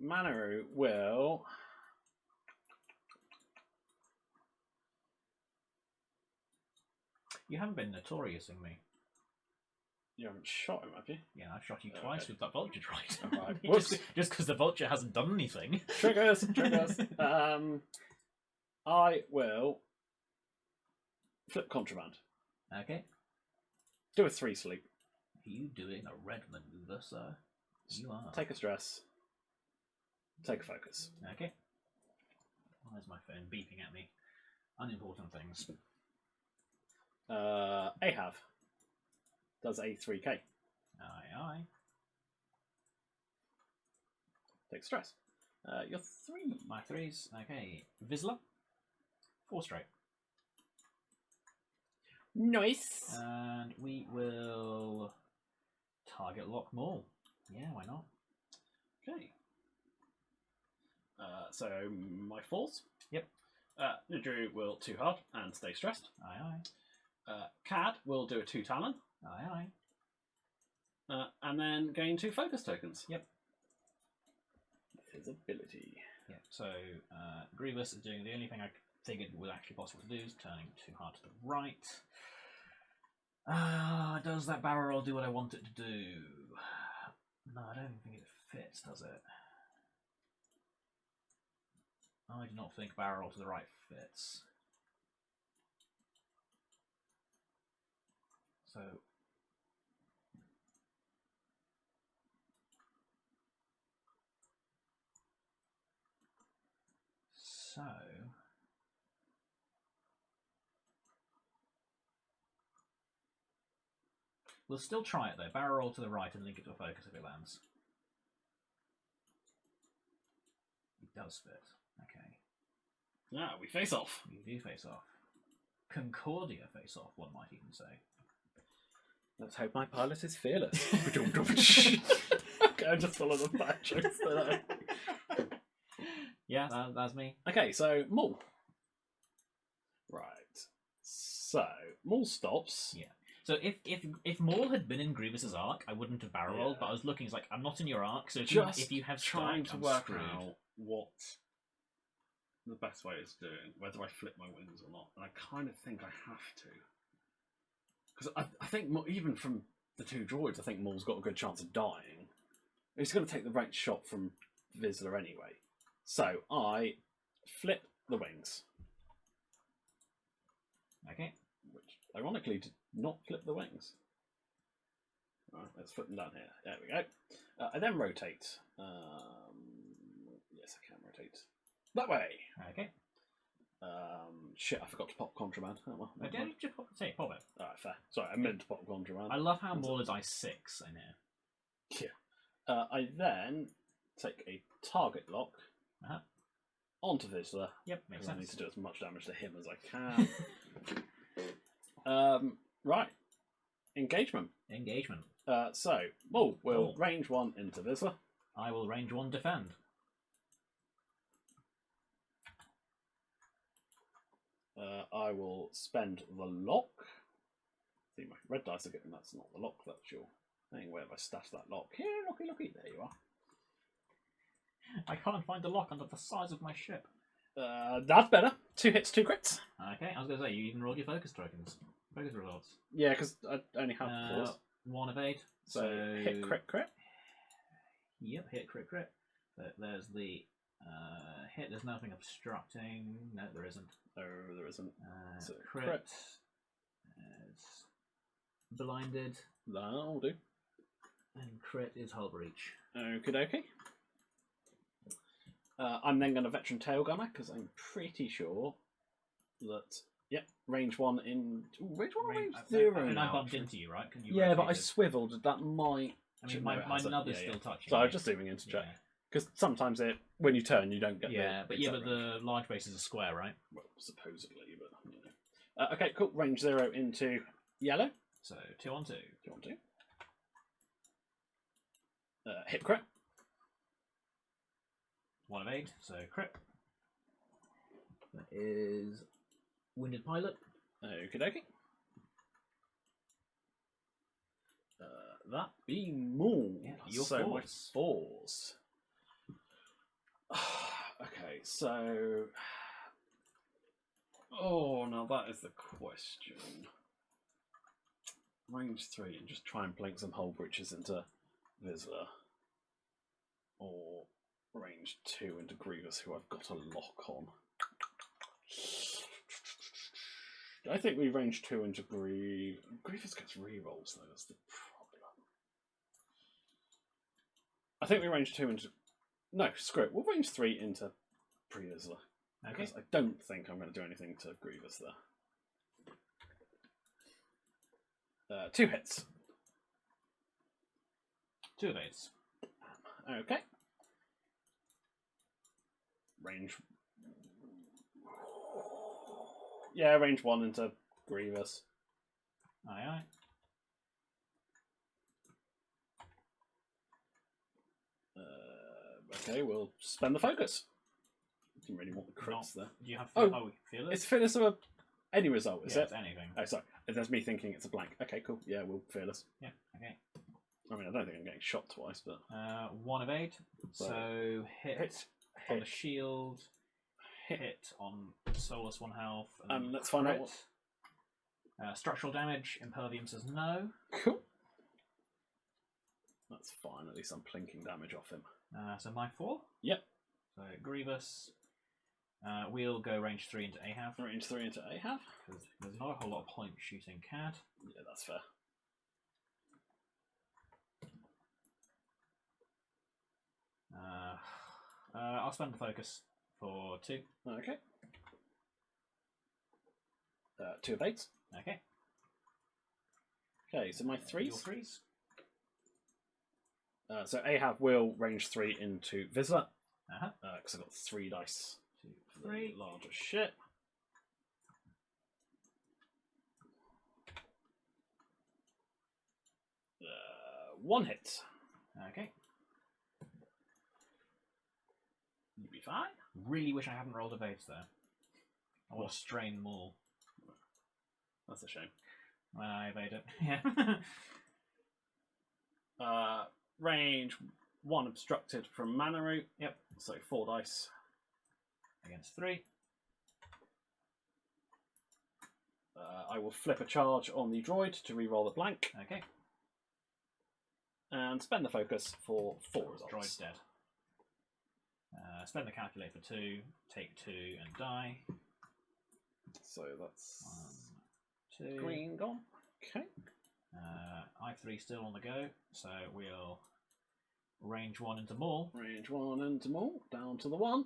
Manaru will... You haven't been notoriousing me. You haven't shot him, have you? Yeah, I've shot you twice with that vulture droid. Right. Just because the vulture hasn't done anything. Triggers. I will flip contraband. Okay. Do a 3 sleep. Are you doing a red maneuver, sir? You are. Take a stress. Take a focus. Okay. Why is my phone beeping at me? Unimportant things. Ahab does a 3k. Aye. Take stress. Your 3. My 3s. Okay. Vizsla. 4 straight. Nice. And we will target lock Maul. Yeah, why not? Okay. So my 4s. Yep. Nadru will 2 hard and stay stressed. Aye. Cad will do a 2 talon. Aye. And then gain 2 focus tokens. Yep. His ability. Yeah. So Grievous is doing the only thing I figured was actually possible to do is turning too hard to the right. Does that barrel roll do what I want it to do? No, I don't think it fits, does it? I do not think barrel roll to the right fits. So we'll still try it though. Barrel roll to the right and link it to a focus if it lands. It does fit. Okay. Yeah, we face off. We do face off. Concordia face off, one might even say. Let's hope my pilot is fearless. Okay, I just follow the bad jokes. Yeah, that's me. Okay, so Maul. Right. So Maul stops. Yeah. So if Maul had been in Grievous's arc, I wouldn't have barrel rolled. But I was looking, it's like I'm not in your arc, so if you have trying strike, to I'm work screwed. out what the best way is doing, whether I flip my wings or not, and I kind of think I have to, because I think even from the two droids, I think Maul's got a good chance of dying. He's going to take the right shot from Vizsla anyway. So I flip the wings. Okay. Which, ironically, did not flip the wings. Right, let's flip them down here. There we go. I then rotate. Yes, I can rotate. That way. Okay. Shit, I forgot to pop contraband. Oh, well, I didn't just pop it. Alright, fair. Sorry, I meant to pop contraband. I love how Maul is I6 in here. Yeah. I then take a target lock onto Vizsla. Yep, makes sense. I need to do as much damage to him as I can. Right. Engagement. Engagement. So, Maul will range 1 into Vizsla. I will range 1 defend. I will spend the lock. See, my red dice are getting that's not the lock, that's your thing. Where have I stashed that lock? Here, looky, there you are. I can't find the lock under the size of my ship. That's better. 2 hits, 2 crits. Okay, I was going to say, you even rolled your focus tokens. Focus results. Yeah, because I only have 4s. 1 of 8. So hit, crit. Yep, hit, crit. There's the hit. There's nothing obstructing. No, there isn't. No, there isn't. So crit. It's blinded. That'll do. And crit is hull breach. Okie dokie. I'm then going to veteran tail gunner because I'm pretty sure that range 1 in range 1 or range 0. And now, I bumped actually. into you, right? Yeah, but I swiveled. That might. I mean, my nub is still touching. So I was just zooming in to check because sometimes when you turn, you don't get. But the large base is a square, right? Well, supposedly, but you know. Okay, cool. Range 0 into yellow. So 2 on 2. 2 on 2. Hit crit. 1 of 8, so crit. That is wounded pilot. Okie dokie. That be Maul. Yeah, your so force. My 4s. Okay, so. Oh, now that is the question. Range 3 and just try and plink some hull breaches into Vizsla. Or range 2 into Grievous, who I've got a lock on. I think we range 2 into Grievous. Grievous gets rerolls, though, that's the problem. I think we range 2 into. No, screw it. We'll range 3 into Pre-Vizsla. Okay. Because I don't think I'm going to do anything to Grievous there. 2 hits. 2 of 8s. Okay. Range. Yeah, range 1 into Grievous. Aye. Okay, we'll spend the focus. Didn't really want the crits there. Do you have fearless? It's fearless of any result, is it? It's anything. Oh, sorry. There's me thinking it's a blank. Okay, cool. Yeah, we'll fearless. Yeah, okay. I mean, I don't think I'm getting shot twice, but 1 of 8. So hit. on the shield. Hit on Solus 1 health. And let's find out what. Structural damage. Impervium says no. Cool. That's fine. At least I'm plinking damage off him. So my 4. Yep. So Grievous. We'll go range 3 into Ahab. Range 3 into Ahab. Because there's not a whole lot of point shooting Cad. Yeah, that's fair. I'll spend the focus for 2. Okay. 2 of 8s. Okay. Okay, so my 3s. Your 3s. So Ahab will range 3 into Vizsla. Uh-huh. Because I've got 3 dice. 2, 3. Larger shit. One hit. Okay. You'd be fine. Really wish I hadn't rolled evades there. I want to strain more. That's a shame. When I evade it. Yeah. Range 1 obstructed from mana root. Yep. So 4 dice. Against 3. I will flip a charge on the droid to re-roll the blank. Okay. And spend the focus for 4 results. Droid's dead. Spend the calculate for 2. Take 2 and die. So that's 1, 2. green gone. Okay. I3 still on the go, so we'll range 1 into Maul. Range 1 into Maul, down to the 1.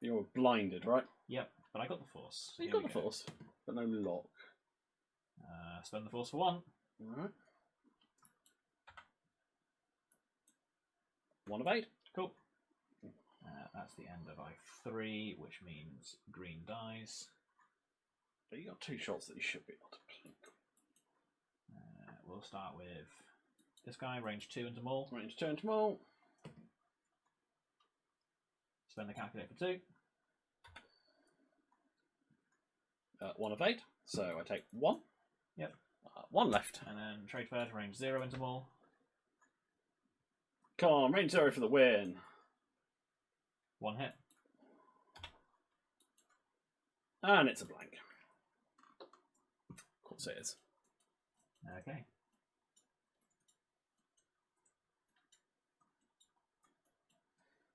You're blinded, right? Yep, but I got the Force. So you Here got we the go. Force, but no lock. Spend the Force for 1. Alright. 1 of 8. Cool. That's the end of I3, which means green dies. But you got 2 shots that you should be able to plink. We'll start with this guy, range 2 into Maul. Range 2 into Maul. Spend the calculate for 2. 1 of 8. So I take 1. Yep. 1 left. And then trade fair to range 0 into Maul. Come on, range 0 for the win. 1 hit. And it's a blank. Of course it is. Okay.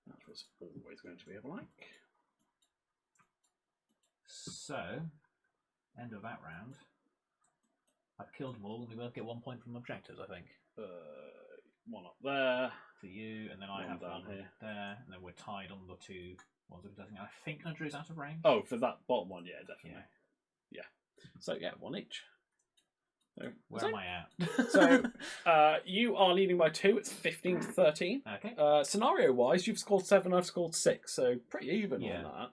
That was always going to be a blank. So, end of that round. I've killed Maul and we both get 1 point from objectives, I think. 1 up there. For you, and then I One have down 1 here. there, and then we're tied on the 2 ones we're doing. I think Nudger's out of range. Oh, for that bottom one, yeah, definitely. Yeah. So yeah, 1 each. So, Where am I at? So you are leading by 2. It's 15 to 13. Okay. Scenario wise, you've scored 7. I've scored 6. So pretty even Yeah. on that.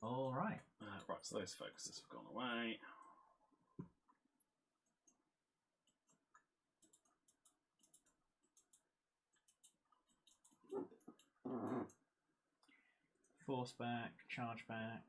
All right. Right, so those focuses have gone away. Force back, charge back.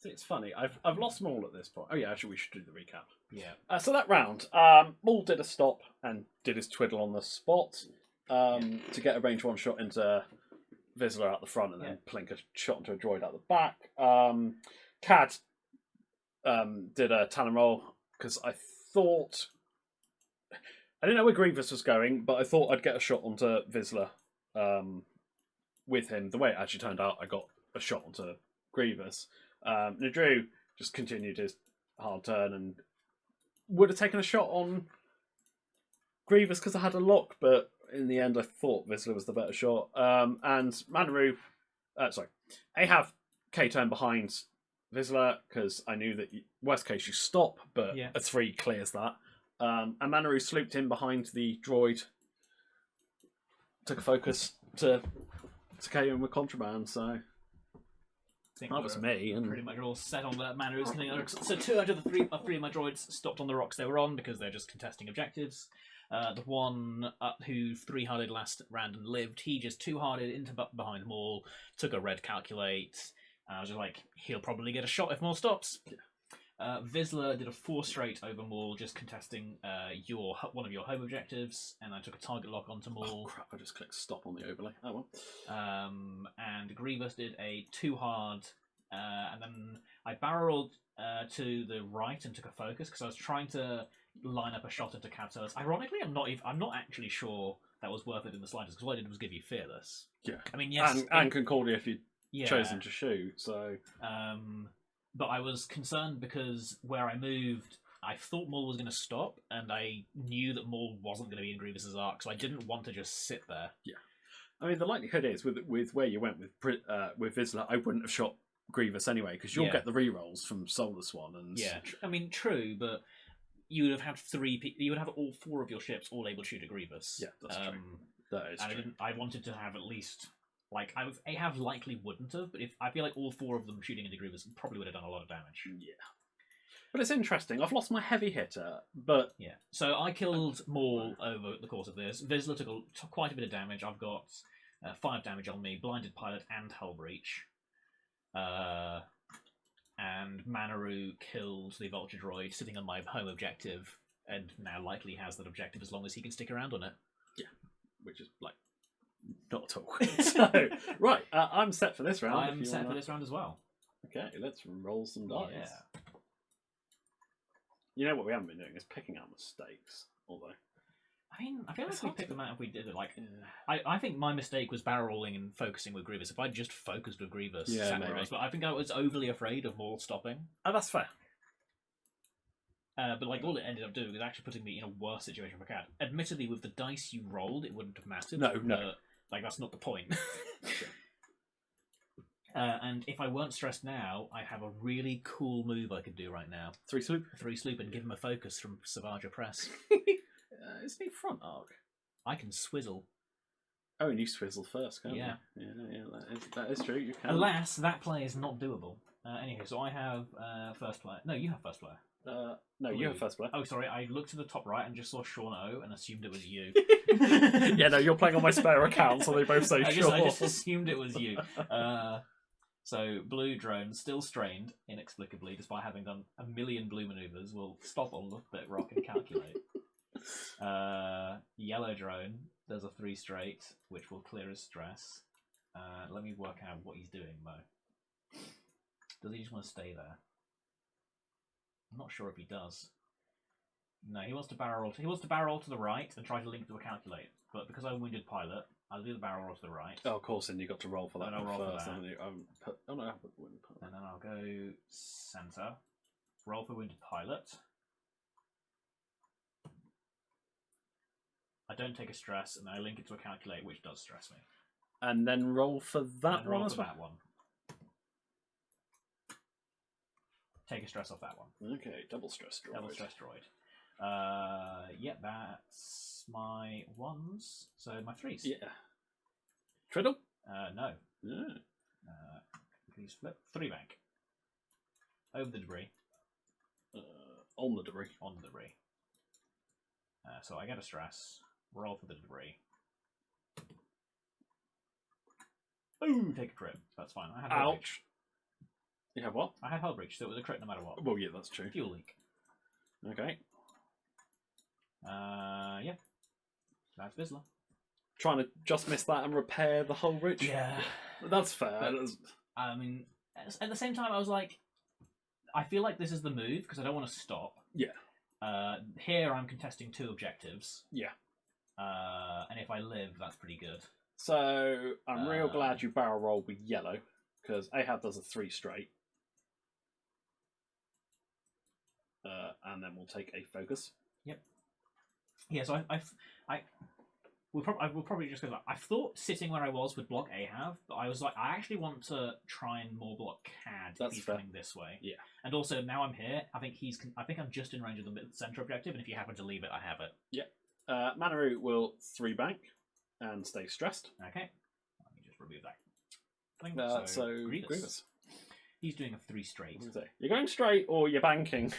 See, it's funny. I've lost Maul at this point. Oh yeah, actually we should do the recap. Yeah. So that round, Maul did a stop and did his twiddle on the spot to get a range 1 shot into Vizsla out the front and then plink a shot into a droid out the back. Cad did a Talon roll because I thought... I didn't know where Grievous was going, but I thought I'd get a shot onto Vizsla with him. The way it actually turned out, I got a shot onto Grievous. Nadru just continued his hard turn and would have taken a shot on Grievous because I had a lock, but in the end I thought Vizsla was the better shot. And Manaru, Ahab K-turn behind Vizsla because I knew that worst case you stop, but a 3 clears that. And Manaru slooped in behind the droid, took a focus to KO him with contraband, so that was me. And pretty much all set on that manner. So 2 out of the 3 of my droids stopped on the rocks they were on because they're just contesting objectives. The one who 3-harded last round and lived, he just 2-harded into behind Maul, took a red calculate. I was just like, he'll probably get a shot if Maul stops. Vizsla did a 4 straight over Maul, just contesting one of your home objectives, and I took a target lock onto Maul. Oh crap, I just clicked stop on the overlay. Oh well. And Grievous did a 2-hard, and then I barreled to the right and took a focus, because I was trying to line up a shot into Katos. Ironically, I'm not actually sure that was worth it in the slightest, because all I did was give you Fearless. Yeah. I mean, yes. And Concordia if you'd chosen to shoot, so... But I was concerned because where I moved, I thought Maul was going to stop, and I knew that Maul wasn't going to be in Grievous's arc, so I didn't want to just sit there. Yeah. I mean, the likelihood is, with where you went with Vizsla, I wouldn't have shot Grievous anyway, because you'll get the rerolls from Solar Swan. And... Yeah, I mean, true, but you would have had you would have all 4 of your ships all able to shoot at Grievous. Yeah, that's true. That is true. I wanted to have at least... Like, Ahab likely wouldn't have, but I feel like all 4 of them shooting into Grievous probably would have done a lot of damage. Yeah. But it's interesting. I've lost my heavy hitter, but... Yeah. So I killed Maul over the course of this. Vizsla took quite a bit of damage. I've got 5 damage on me, Blinded Pilot and Hull Breach. And Manaru killed the Vulture Droid sitting on my home objective, and now likely has that objective as long as he can stick around on it. Yeah. Which is, like... Not at all. So, right, I'm set for this round. I'm set for this round as well. Okay, let's roll some dice. Yeah. You know what we haven't been doing is picking out mistakes, although... I mean, I feel like we picked them out if we did it. Like, I think my mistake was barrel rolling and focusing with Grievous. If I just focused with Grievous, but I think I was overly afraid of Maul stopping. Oh, that's fair. But like all it ended up doing was actually putting me in a worse situation for Cat. Admittedly, with the dice you rolled, it wouldn't have mattered. No. Like, that's not the point. And if I weren't stressed now, I have a really cool move I could do right now. 3 sloop? 3 sloop and give him a focus from Savage Press. Isn't he front arc? I can swizzle. Oh, and you swizzle first, can't you? Yeah, that is true. You can. Alas, that play is not doable. Anyway, so I have first player. No, you have first player. No, you have first player. Oh, sorry, I looked to the top right and just saw Sean O and assumed it was you. Yeah, no, you're playing on my spare account, so they both say sure. I just assumed it was you. So, blue drone, still strained, inexplicably, despite having done a million blue maneuvers, will stop on look bit rock and calculate. Yellow drone does a 3 straight, which will clear his stress. Let me work out what he's doing, Mo. Does he just want to stay there? I'm not sure if he does. No, he wants to barrel roll. He wants to barrel roll to the right and try to link to a calculate. But because I'm wounded pilot, I'll do the barrel roll to the right. Oh, of course, and you got to roll for that. And I'll roll first, for that. Oh no, I haven't put wounded pilot. And then I'll go center. Roll for wounded pilot. I don't take a stress, and then I link it to a calculate, which does stress me. And then roll for that one as well. That one. Take a stress off that one. Okay, double stress droid. Double stress droid. Yeah, that's my 1s. So my 3s. Yeah. Triddle? No. Yeah. Please flip. 3 bank. Over the debris. On the debris. On the debris. So I get a stress. Roll for the debris. Ooh, take a crit. That's fine. I had Hull Breach. You have what? I had Hull Breach, so it was a crit no matter what. Well, yeah, that's true. Fuel leak. Okay. Yeah. That's Vizsla. Trying to just miss that and repair the Hull Breach? Yeah. That's fair. But, I mean, at the same time, I was like, I feel like this is the move, because I don't want to stop. Yeah. Here I'm contesting 2 objectives. Yeah. And if I live, that's pretty good. So I'm real glad you barrel roll with yellow, because Ahab does a 3 straight. and then we'll take a focus. Yeah, so we'll probably just go. I thought sitting where I was would block Ahab, but I was like, I actually want to try and more block Cad. That's if he's fair. coming this way. Yeah. And also now I'm here. I think I'm just in range of the center objective, and if you happen to leave it, I have it. Manaru will 3 bank and stay stressed. Okay. Let me just remove that. So Grievous. Grievous. He's doing a 3 straight. What do you say? You're going straight or you're banking?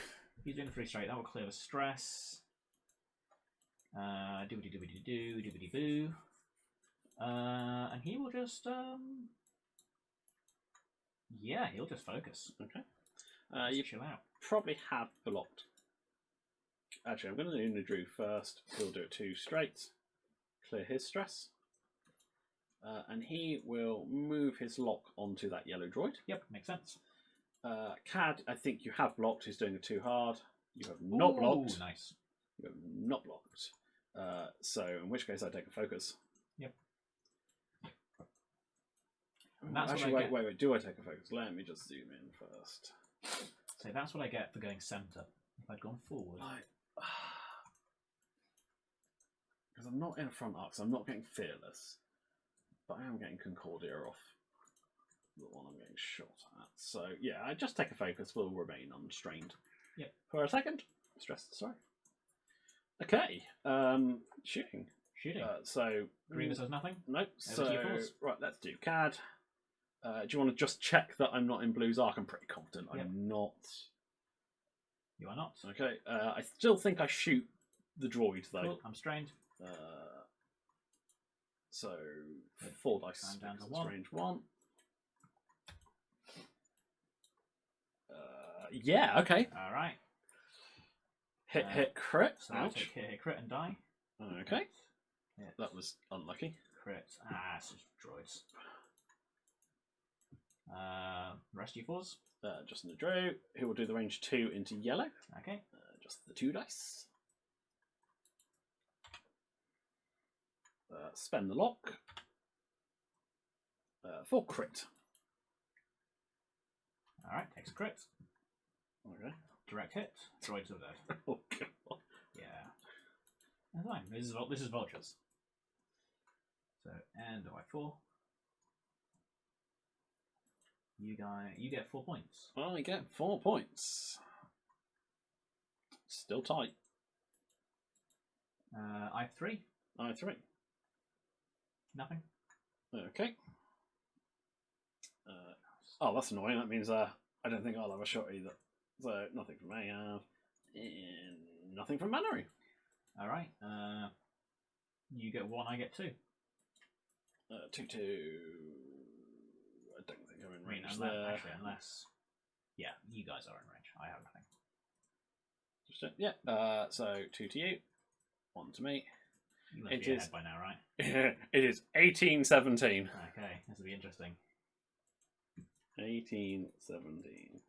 He's doing a 3 straight. That will clear the stress. Doobity doobity doo, doobity boo. And he will just yeah, he'll just focus. Okay. Just You chill out. probably have blocked. Actually, I'm going to do Nadru first. He'll do it 2 straight. Clear his stress. And he will move his lock onto that yellow droid. Yep, makes sense. Cad, I think you have blocked. He's doing it 2 hard. You have not blocked. Nice. You have not blocked. So, in which case, I take a focus. Yep. And that's Actually, what I wait. get. Do I take a focus? Let me just zoom in first. So that's what I get for going center. If I'd gone forward. Because I'm not in a front arc, so I'm not getting Fearless. But I am getting Concordia off the one I'm getting shot at. So, yeah, I just take a focus. Will remain unstrained. Yep. For a second. Stress, sorry. Okay. Shooting. Shooting. So Grievous has nothing. Nope. Over to you, So Force. right, let's do CAD. Do you want to just check that I'm not in Blue's arc? I'm pretty confident Yep. I'm not. You are not. Okay. I still think I shoot the droid though. Cool. I'm strained. So 4 dice. I'm down to because 1. it's range 1. Yeah. Okay. All right. Hit crit. So I'll Ouch. take hit, crit, and die. Okay. Hit, That was unlucky. crit. It's just droids. Rest you fours. Just in the draw. Who will do the range 2 into yellow? Okay. Just the 2 dice. Spend the lock. For crit. All right. Takes a crit. Okay. Direct hit. Droids are dead. Oh god. Yeah. That's fine. This is vultures. So and I4. You get 4 points. I get 4 points. Still tight. I have 3. I have 3. Nothing. Okay. Oh, that's annoying. That means I don't think I'll have a shot either. So nothing from Ahab. And nothing from Manory. All right. You get 1. I get 2. 2-2. I don't think I'm in range Unless yeah, you guys are in range. I have nothing. Just yeah. So 2 to you, 1 to me. You must It be is- ahead by now, right? It is 18-17. Okay, this will be interesting. 18-17.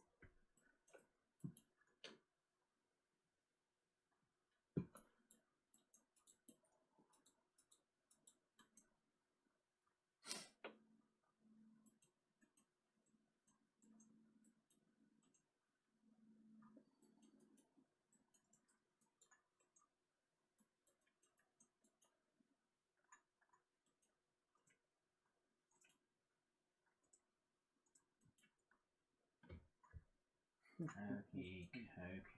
Okey dokey.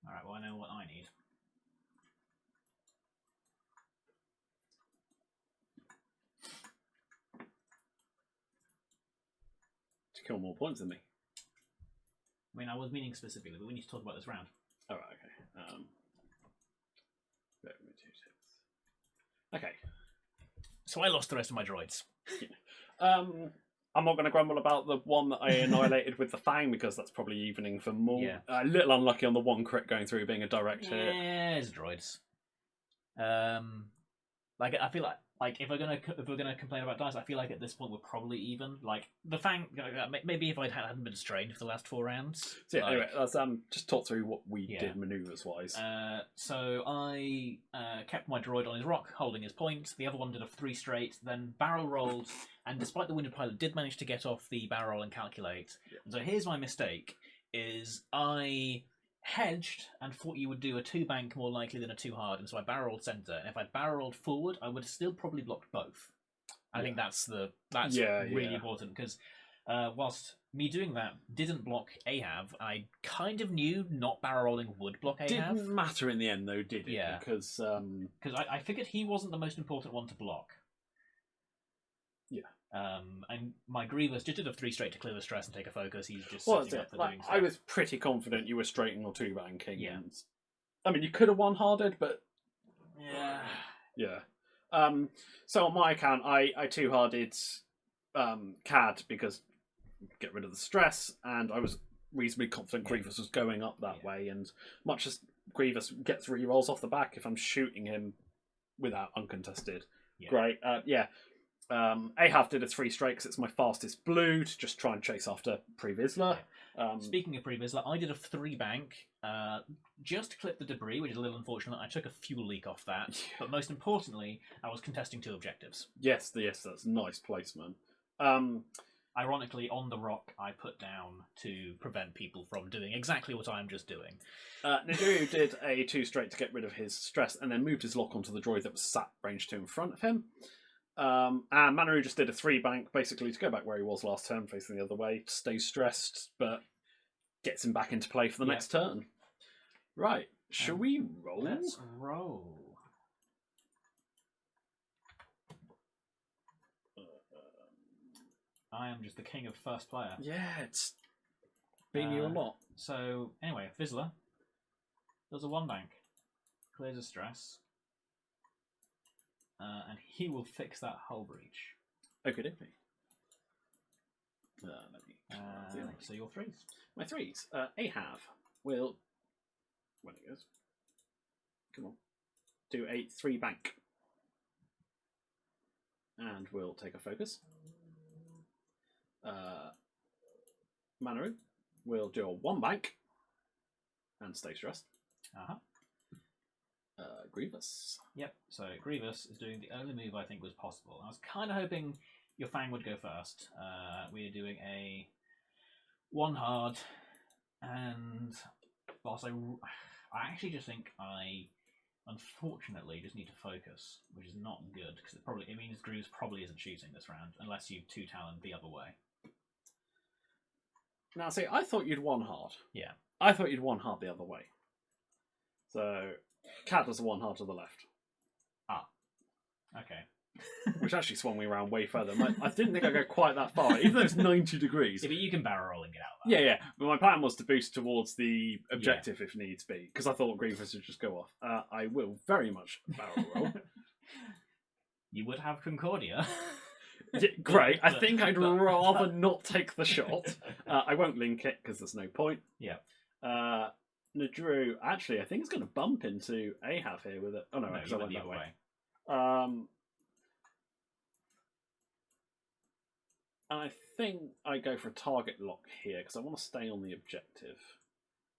All right. Well, I know what I need. To kill more points than me. I mean, I was meaning specifically, but we need to talk about this round. All right. Okay. Bear with me 2 ticks. Okay. So I lost the rest of my droids. I'm not going to grumble about the one that I annihilated with the Fang because that's probably evening for more. Yeah. A little unlucky on the 1 crit going through being a direct hit. Yeah, it's droids. Like I feel like like if we're gonna complain about dice, I feel like at this point we're probably even. Like the Fang, maybe if I hadn't been strained for the last 4 rounds. So yeah, like, anyway, let's just talk through what we Yeah. did maneuvers wise. So I kept my droid on his rock, holding his point. The other one did a 3 straight, then barrel rolled, and despite the wounded pilot, did manage to get off the barrel roll and calculate. Yeah. And so here's my mistake: is I hedged and thought you would do a 2 bank more likely than a 2 hard, and so I barrel rolled center. And if I barrel rolled forward, I would have still probably blocked both. I think that's really important because whilst me doing that didn't block Ahab, I kind of knew not barrel rolling would block Ahab. Didn't matter in the end though, did it? Yeah. Because I figured he wasn't the most important one to block. Yeah. And my Grievous just did a 3 straight to clear the stress and take a focus. He's just well, setting up for like, doing stuff. I was pretty confident you were straighting or 2 banking. Yeah. And, I mean, you could have 1 harded, but Yeah. yeah. So on my account, I 2 harded CAD because get rid of the stress, and I was reasonably confident Grievous was going up that way. And much as Grievous gets re-rolls off the back, if I'm shooting him without uncontested, great. Ahab did a 3 straight because it's my fastest blue to just try and chase after Pre-Vizsla. Speaking of Pre-Vizsla, I did a 3 bank just to clip the debris, which is a little unfortunate. I took a fuel leak off that, but most importantly, I was contesting 2 objectives. Yes, that's nice placement. Ironically, on the rock, I put down to prevent people from doing exactly what I'm just doing. Nijiru did a 2 straight to get rid of his stress and then moved his lock onto the droid that was sat range 2 in front of him. And Manaru just did a 3 bank, basically to go back where he was last turn, facing the other way, stays stressed, but gets him back into play for the next turn. Right, shall we roll? Let's roll. I am just the king of first player. Yeah, it's been you a lot. So, anyway, Vizsla does a 1 bank, clears a stress, and he will fix that hull breach. Okay, did So your 3s. My 3s. Ahab will, when it goes, come on, do a 3 bank. And we'll take a focus. Manaru will do a 1 bank and stay stressed. Grievous. Yep, so Grievous is doing the only move I think was possible. I was kind of hoping your Fang would go first. We're doing a 1 hard, and whilst I actually just think I unfortunately just need to focus, which is not good because it means Grievous probably isn't shooting this round unless you 2 talon the other way. Now, see, I thought you'd 1 hard. Yeah. I thought you'd 1 hard the other way. So, Cat does a 1 hard to the left. Okay. Which actually swung me around way further. I didn't think I'd go quite that far, even though it's 90 degrees. Yeah, but you can barrel roll and get out of that. Yeah. But my plan was to boost towards the objective if needs be, because I thought Grievous would just go off. I will very much barrel roll. You would have Concordia. Yeah, great. I think I'd rather not take the shot. I won't link it because there's no point. Yeah. Nadru, actually, I think it's going to bump into Ahab here with it. Oh no, because I went the other way. And I think I go for a target lock here because I want to stay on the objective.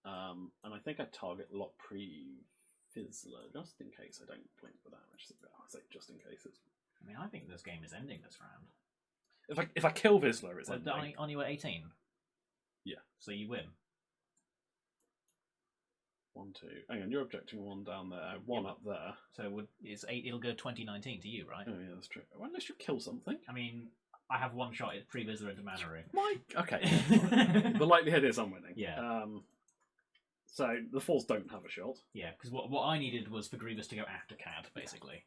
And I think I target lock Pre-Vizsla just in case I don't blink the damage. I'll say just in case it's. I mean, I think this game is ending this round. If I kill Vizsla, it's ending. On you at 18. Yeah. So you win. 1, 2. Hang on, you're objecting 1 down there, 1 up there. So it's 8. It'll go 2019 to you, right? Oh yeah, that's true. Well, unless you kill something. I mean, I have 1 shot at Pre-Vizsla into Manaru. Okay. The likelihood is I'm winning. Yeah. So the 4s don't have a shot. Yeah, because what I needed was for Grievous to go after Cad, basically.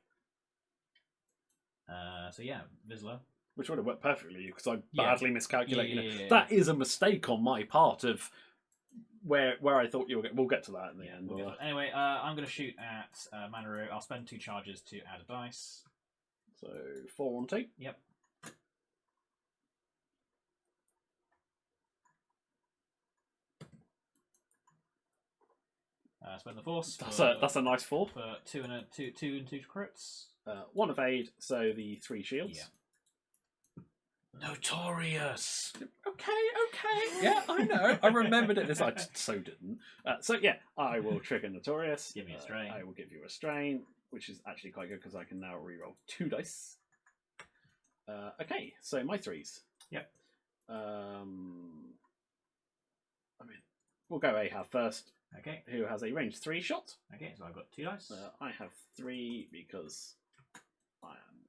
So yeah, Vizsla. Which would have worked perfectly because I badly miscalculated. Yeah. That is a mistake on my part of where I thought you were. We'll get to that in the end. Anyway, I'm going to shoot at Manaru. I'll spend 2 charges to add a dice. So 4 on 2. Yep. Spend the force. That's a nice 4 for 2 and 2 crits. 1 evade, so the 3 shields. Yeah. Notorious. Okay. Yeah, I know. I remembered it. I so didn't. So yeah, I will trigger Notorious. Give me a strain. I will give you a strain, which is actually quite good because I can now reroll 2 dice. Okay, so my 3s. Yep. I mean, we'll go Ahab first. Okay. Who has a range 3 shot? Okay, so I've got 2 dice. I have 3 because I am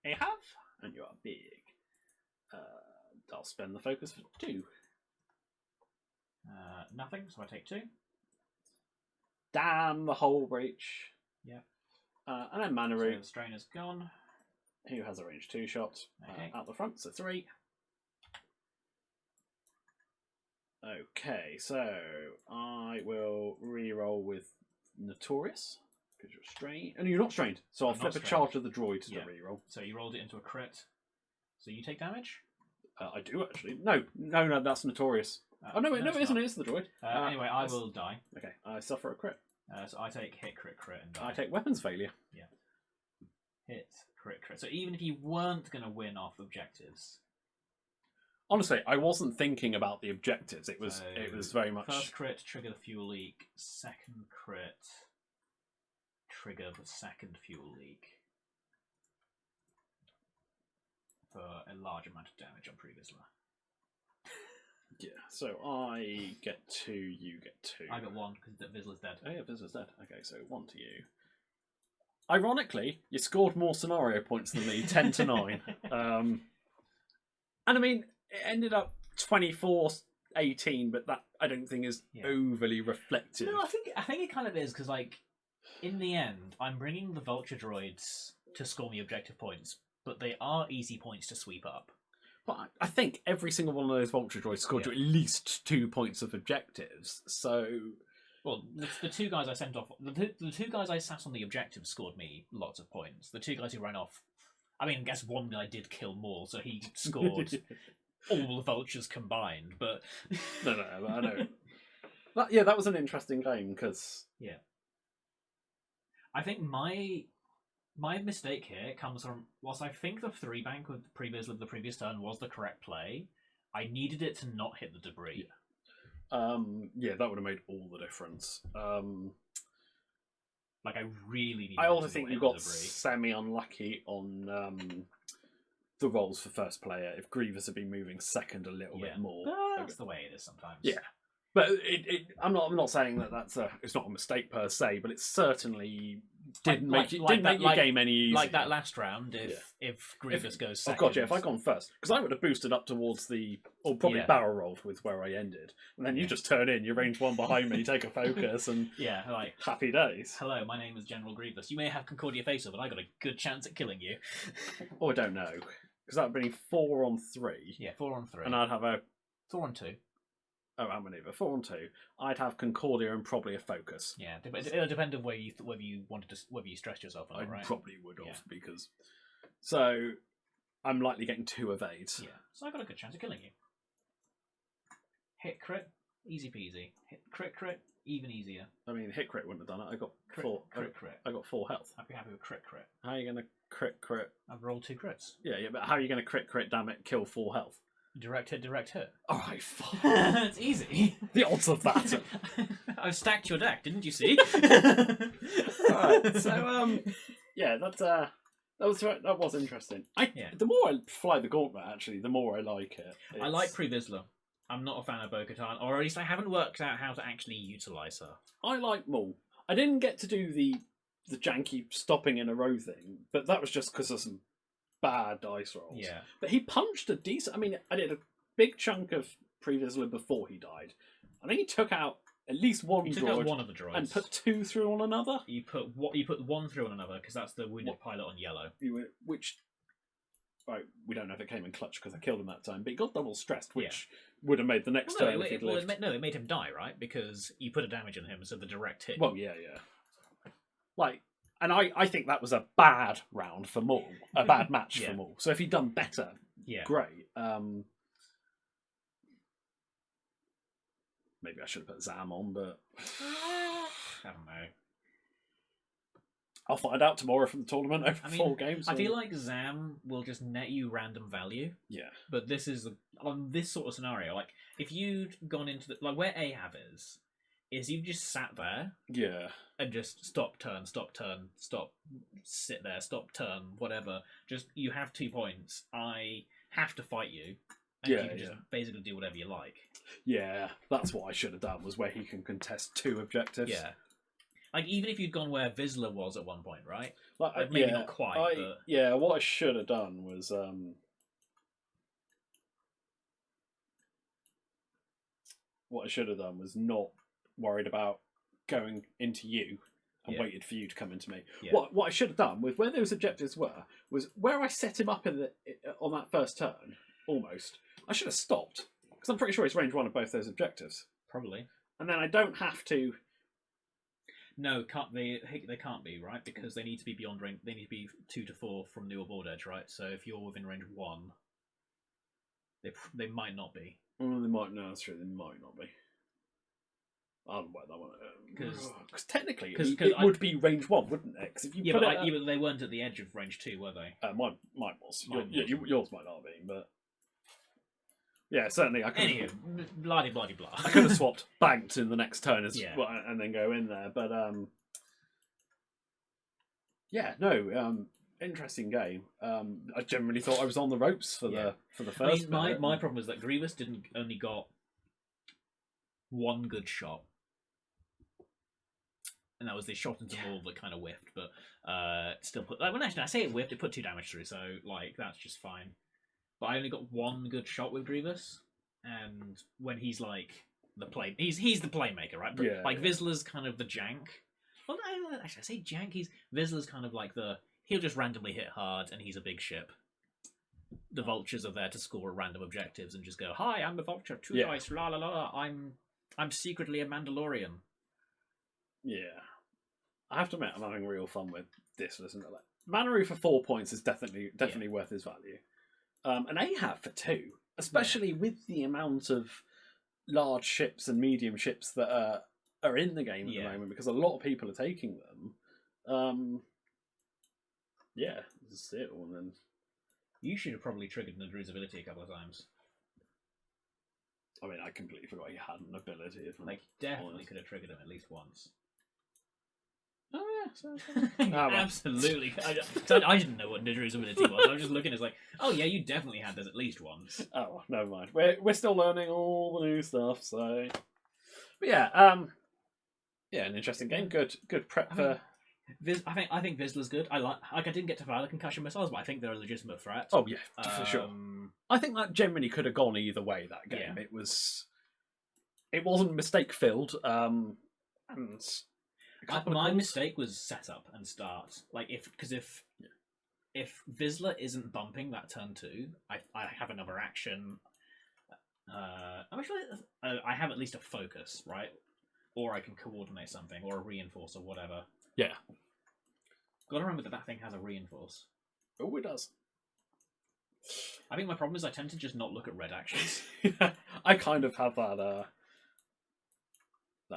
Ahab and you are big. I'll spend the focus for 2. Nothing, so I take 2. Damn the whole breach. Yeah. And then Manaru, So the strain is gone. who has a range 2 shot Okay. out the front, so 3. Okay, so I will re-roll with Notorious because you're strained, and you're not strained. So I'll I'm flip not a charge to the droid to Yeah. re-roll. So you rolled it into a crit. So you take damage? I do actually. No, that's Notorious. Oh no, it it's isn't. not. It's the droid. Anyway, I will die. Okay, I suffer a crit. So I take hit, crit, crit, and die. I take weapons failure. Hit, crit, crit. So even if you weren't going to win off objectives, Honestly, I wasn't thinking about the objectives. It was very much first crit, trigger the fuel leak. Second crit, trigger the second fuel leak for a large amount of damage on Pre-Vizsla. yeah. So I get 2, you get 2. I got 1 because Vizsla's dead. Oh yeah, Vizsla's dead. Okay, so 1 to you. Ironically, you scored more scenario points than me, 10 to 9. And I mean, it ended up 24-18, but that I don't think is overly reflective. No, I think it kind of is because, like, in the end, I'm bringing the vulture droids to score me objective points, but they are easy points to sweep up. But I think every single one of those vulture droids scored you at least 2 points of objectives. So, well, the 2 guys I sent off, the 2 guys I sat on the objective scored me lots of points. The 2 guys who ran off, I mean, I guess one guy did kill more, so he scored all the vultures combined. But no, I know. That was an interesting game because I think my mistake here comes from, whilst I think the 3 bank with Pre-Vizsla of the previous turn was the correct play, I needed it to not hit the debris. That would have made all the difference. Like, I really needed I also it to think not you hit the got debris. semi-unlucky on the rolls for first player. If Grievous had been moving second a little bit more. That's the way it is sometimes. Yeah. But I'm not saying that it's not a mistake per se, but it certainly didn't make your game any easier. Like that last round, if Grievous goes second. Oh god, yeah, if I'd gone first, because I would have boosted up towards probably barrel rolled with where I ended, and then you just turn in, you range 1 behind me, take a focus, and like happy days. Hello, my name is General Grievous. You may have Concordia face but I got a good chance at killing you. I don't know, because that would be 4 on 3. Yeah, 4 on 3, and I'd have a 4 on 2. Oh, outmaneuver 4 on 2. I'd have Concordia and probably a focus. Yeah, it'll depend on whether you stressed yourself or not, right? I probably would have because. So, I'm likely getting 2 evades. Yeah, so I got a good chance of killing you. Hit crit, easy peasy. Hit crit, even easier. I mean, hit crit wouldn't have done it. I got crit, 4. Crit. I got 4 health. I'd be happy with crit. How are you going to crit? I've rolled 2 crits. Yeah, but how are you going to crit? Damn it, kill 4 health. Direct hit. All right, fine. It's easy. The odds of that. I've stacked your deck, didn't you see? Alright, so that was interesting. The more I fly the gauntlet, actually, the more I like it. I like Pre-Vizsla. I'm not a fan of Bo-Katan, or at least I haven't worked out how to actually utilise her. I like Maul. I didn't get to do the janky stopping in a row thing, but that was just because of some bad dice rolls. Yeah. But he punched a decent. I mean, I did a big chunk of Pre-Vizsla before he died. I think he took out at least one You took droid out one of the droids. and put 2 through on another. You put 1 through on another, because that's the wounded pilot on yellow. Which, right, we don't know if it came in clutch because I killed him that time, but he got double stressed, which would have made the next turn if he'd lived. It made him die, right? Because you put a damage on him, so the direct hit. Well, yeah. And I think that was a bad round for Maul, a bad match for Maul. So if he'd done better, great. Maybe I should have put Zam on, but I don't know. I'll find out tomorrow from the tournament over I mean, 4 games. I feel like Zam will just net you random value, yeah, but this is on this sort of scenario. Like if you'd gone into the like where Ahab is you've just sat there yeah, and just stop, turn, sit there, stop, turn, whatever. Just you have 2 points. I have to fight you, and Yeah, you can just basically do whatever you like. yeah. That's what I should have done. Was where he can contest 2 objectives. Yeah. Like even if you'd gone where Vizsla was at one point, right? Like, Maybe not quite, but yeah. What I should have done was not worried about going into you and waited for you to come into me. Yeah. What I should have done with where those objectives were was where I set him up on that first turn. Almost, I should have stopped because I'm pretty sure he's range 1 of both those objectives, probably. and then I don't have to. No, they can't be, right? Because they need to be beyond range. They need to be 2 to 4 from the board edge, right? So if you're within range 1, they might not be. Well, they might. No, that's true. They might not be. I don't know that one because technically it would be range 1, wouldn't it? If you but they weren't at the edge of range 2, were they? Mine was. Yours might not have been, but yeah, certainly I could. Anyway, blah blah blah. I could have swapped banked in the next turn Yeah. and then go in there, but yeah, no, interesting game. I generally thought I was on the ropes for the first. I mean, my problem was that Grievous only got 1 good shot, and that was the shot into Maul that kind of whiffed, but still put. Like, when actually I say it whiffed, it put 2 damage through, so like that's just fine. But I only got 1 good shot with Grievous, and when he's like he's the playmaker, right? But, like Vizsla's kind of the jank. Well, no, actually, I say jank. Vizsla's kind of like he'll just randomly hit hard, and he's a big ship. The vultures are there to score at random objectives and just go, "Hi, I'm the vulture. 2 dice. La la la. I'm secretly a Mandalorian." Yeah, I have to admit, I'm having real fun with this. Listen to that. Manaru for 4 points is definitely worth his value. And Ahab for 2, especially with the amount of large ships and medium ships that are in the game at the moment, because a lot of people are taking them. Yeah, this is it. And then you should have probably triggered Nadru's ability a couple of times. I mean, I completely forgot he had an ability. Definitely could have triggered him at least once. Oh yeah, absolutely. I didn't know what Nadru's ability was. I was just looking at it like, oh yeah, you definitely had this at least once. Oh, never mind. We're still learning all the new stuff. So, but yeah, an interesting game. Good prep for. I think Vizsla's good. I didn't get to fire the concussion missiles, but I think they're a legitimate threat. Oh yeah, for sure. I think that generally could have gone either way. That game, it wasn't mistake filled. And my mistake was setup and start. Like if Vizsla isn't bumping that turn 2, I have another action. I'm sure I have at least a focus, right? Or I can coordinate something, or a reinforce, or whatever. Yeah. Got to remember that thing has a reinforce. Oh, it does. I think my problem is I tend to just not look at red actions. I kind of have that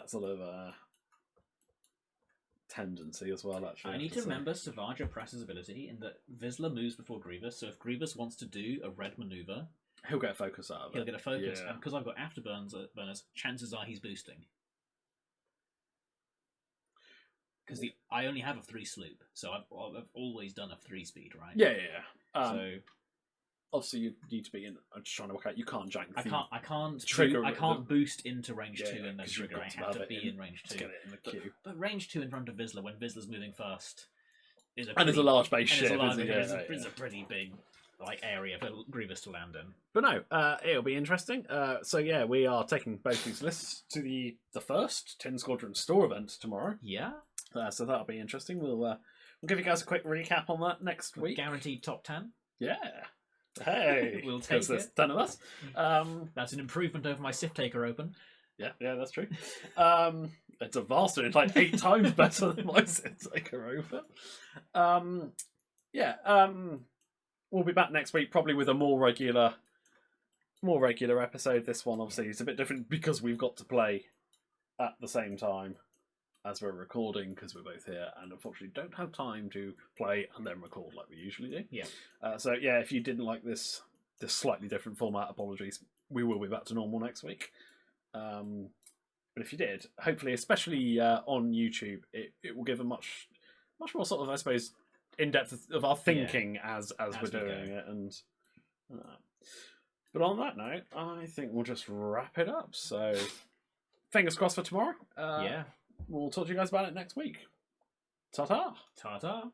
sort of tendency as well, actually. I need to remember Savaja Press's ability in that Vizsla moves before Grievous, so if Grievous wants to do a red maneuver, he'll get a focus out of it. He'll get a focus, and because I've got afterburners, chances are he's boosting. Because I only have a 3 sloop, so I've always done a 3 speed, right? Yeah. So obviously you need to be in. I'm just trying to work out. You can't jank. I can't trigger. I can't boost into range 2 and then trigger. I have to be in range 2. To get it in the queue. But range 2 in front of Vizsla when Vizsla's moving first is a large base ship. It's a pretty big area for Grievous to land in. But no, it'll be interesting. So yeah, we are taking both these lists to the first Tin Squadron Store Event tomorrow. Yeah. So that'll be interesting. We'll give you guys a quick recap on that next week. Guaranteed top 10. Yeah. Hey, we'll take it. There's 10 of us. That's an improvement over my Sith Taker Open. Yeah, that's true. It's a vastly, it's like 8 times better than my Sith Taker Open. We'll be back next week, probably with a more regular episode. This one, obviously, is a bit different because we've got to play at the same time. as we're recording because we're both here and unfortunately don't have time to play and then record like we usually do. Yeah. So yeah, if you didn't like this slightly different format, apologies. We will be back to normal next week. But if you did, hopefully, especially on YouTube, it will give a much more sort of, I suppose, in depth of our thinking as we're doing it. And but on that note, I think we'll just wrap it up. So fingers crossed for tomorrow. Yeah. We'll talk to you guys about it next week. Ta-ta. Ta-ta.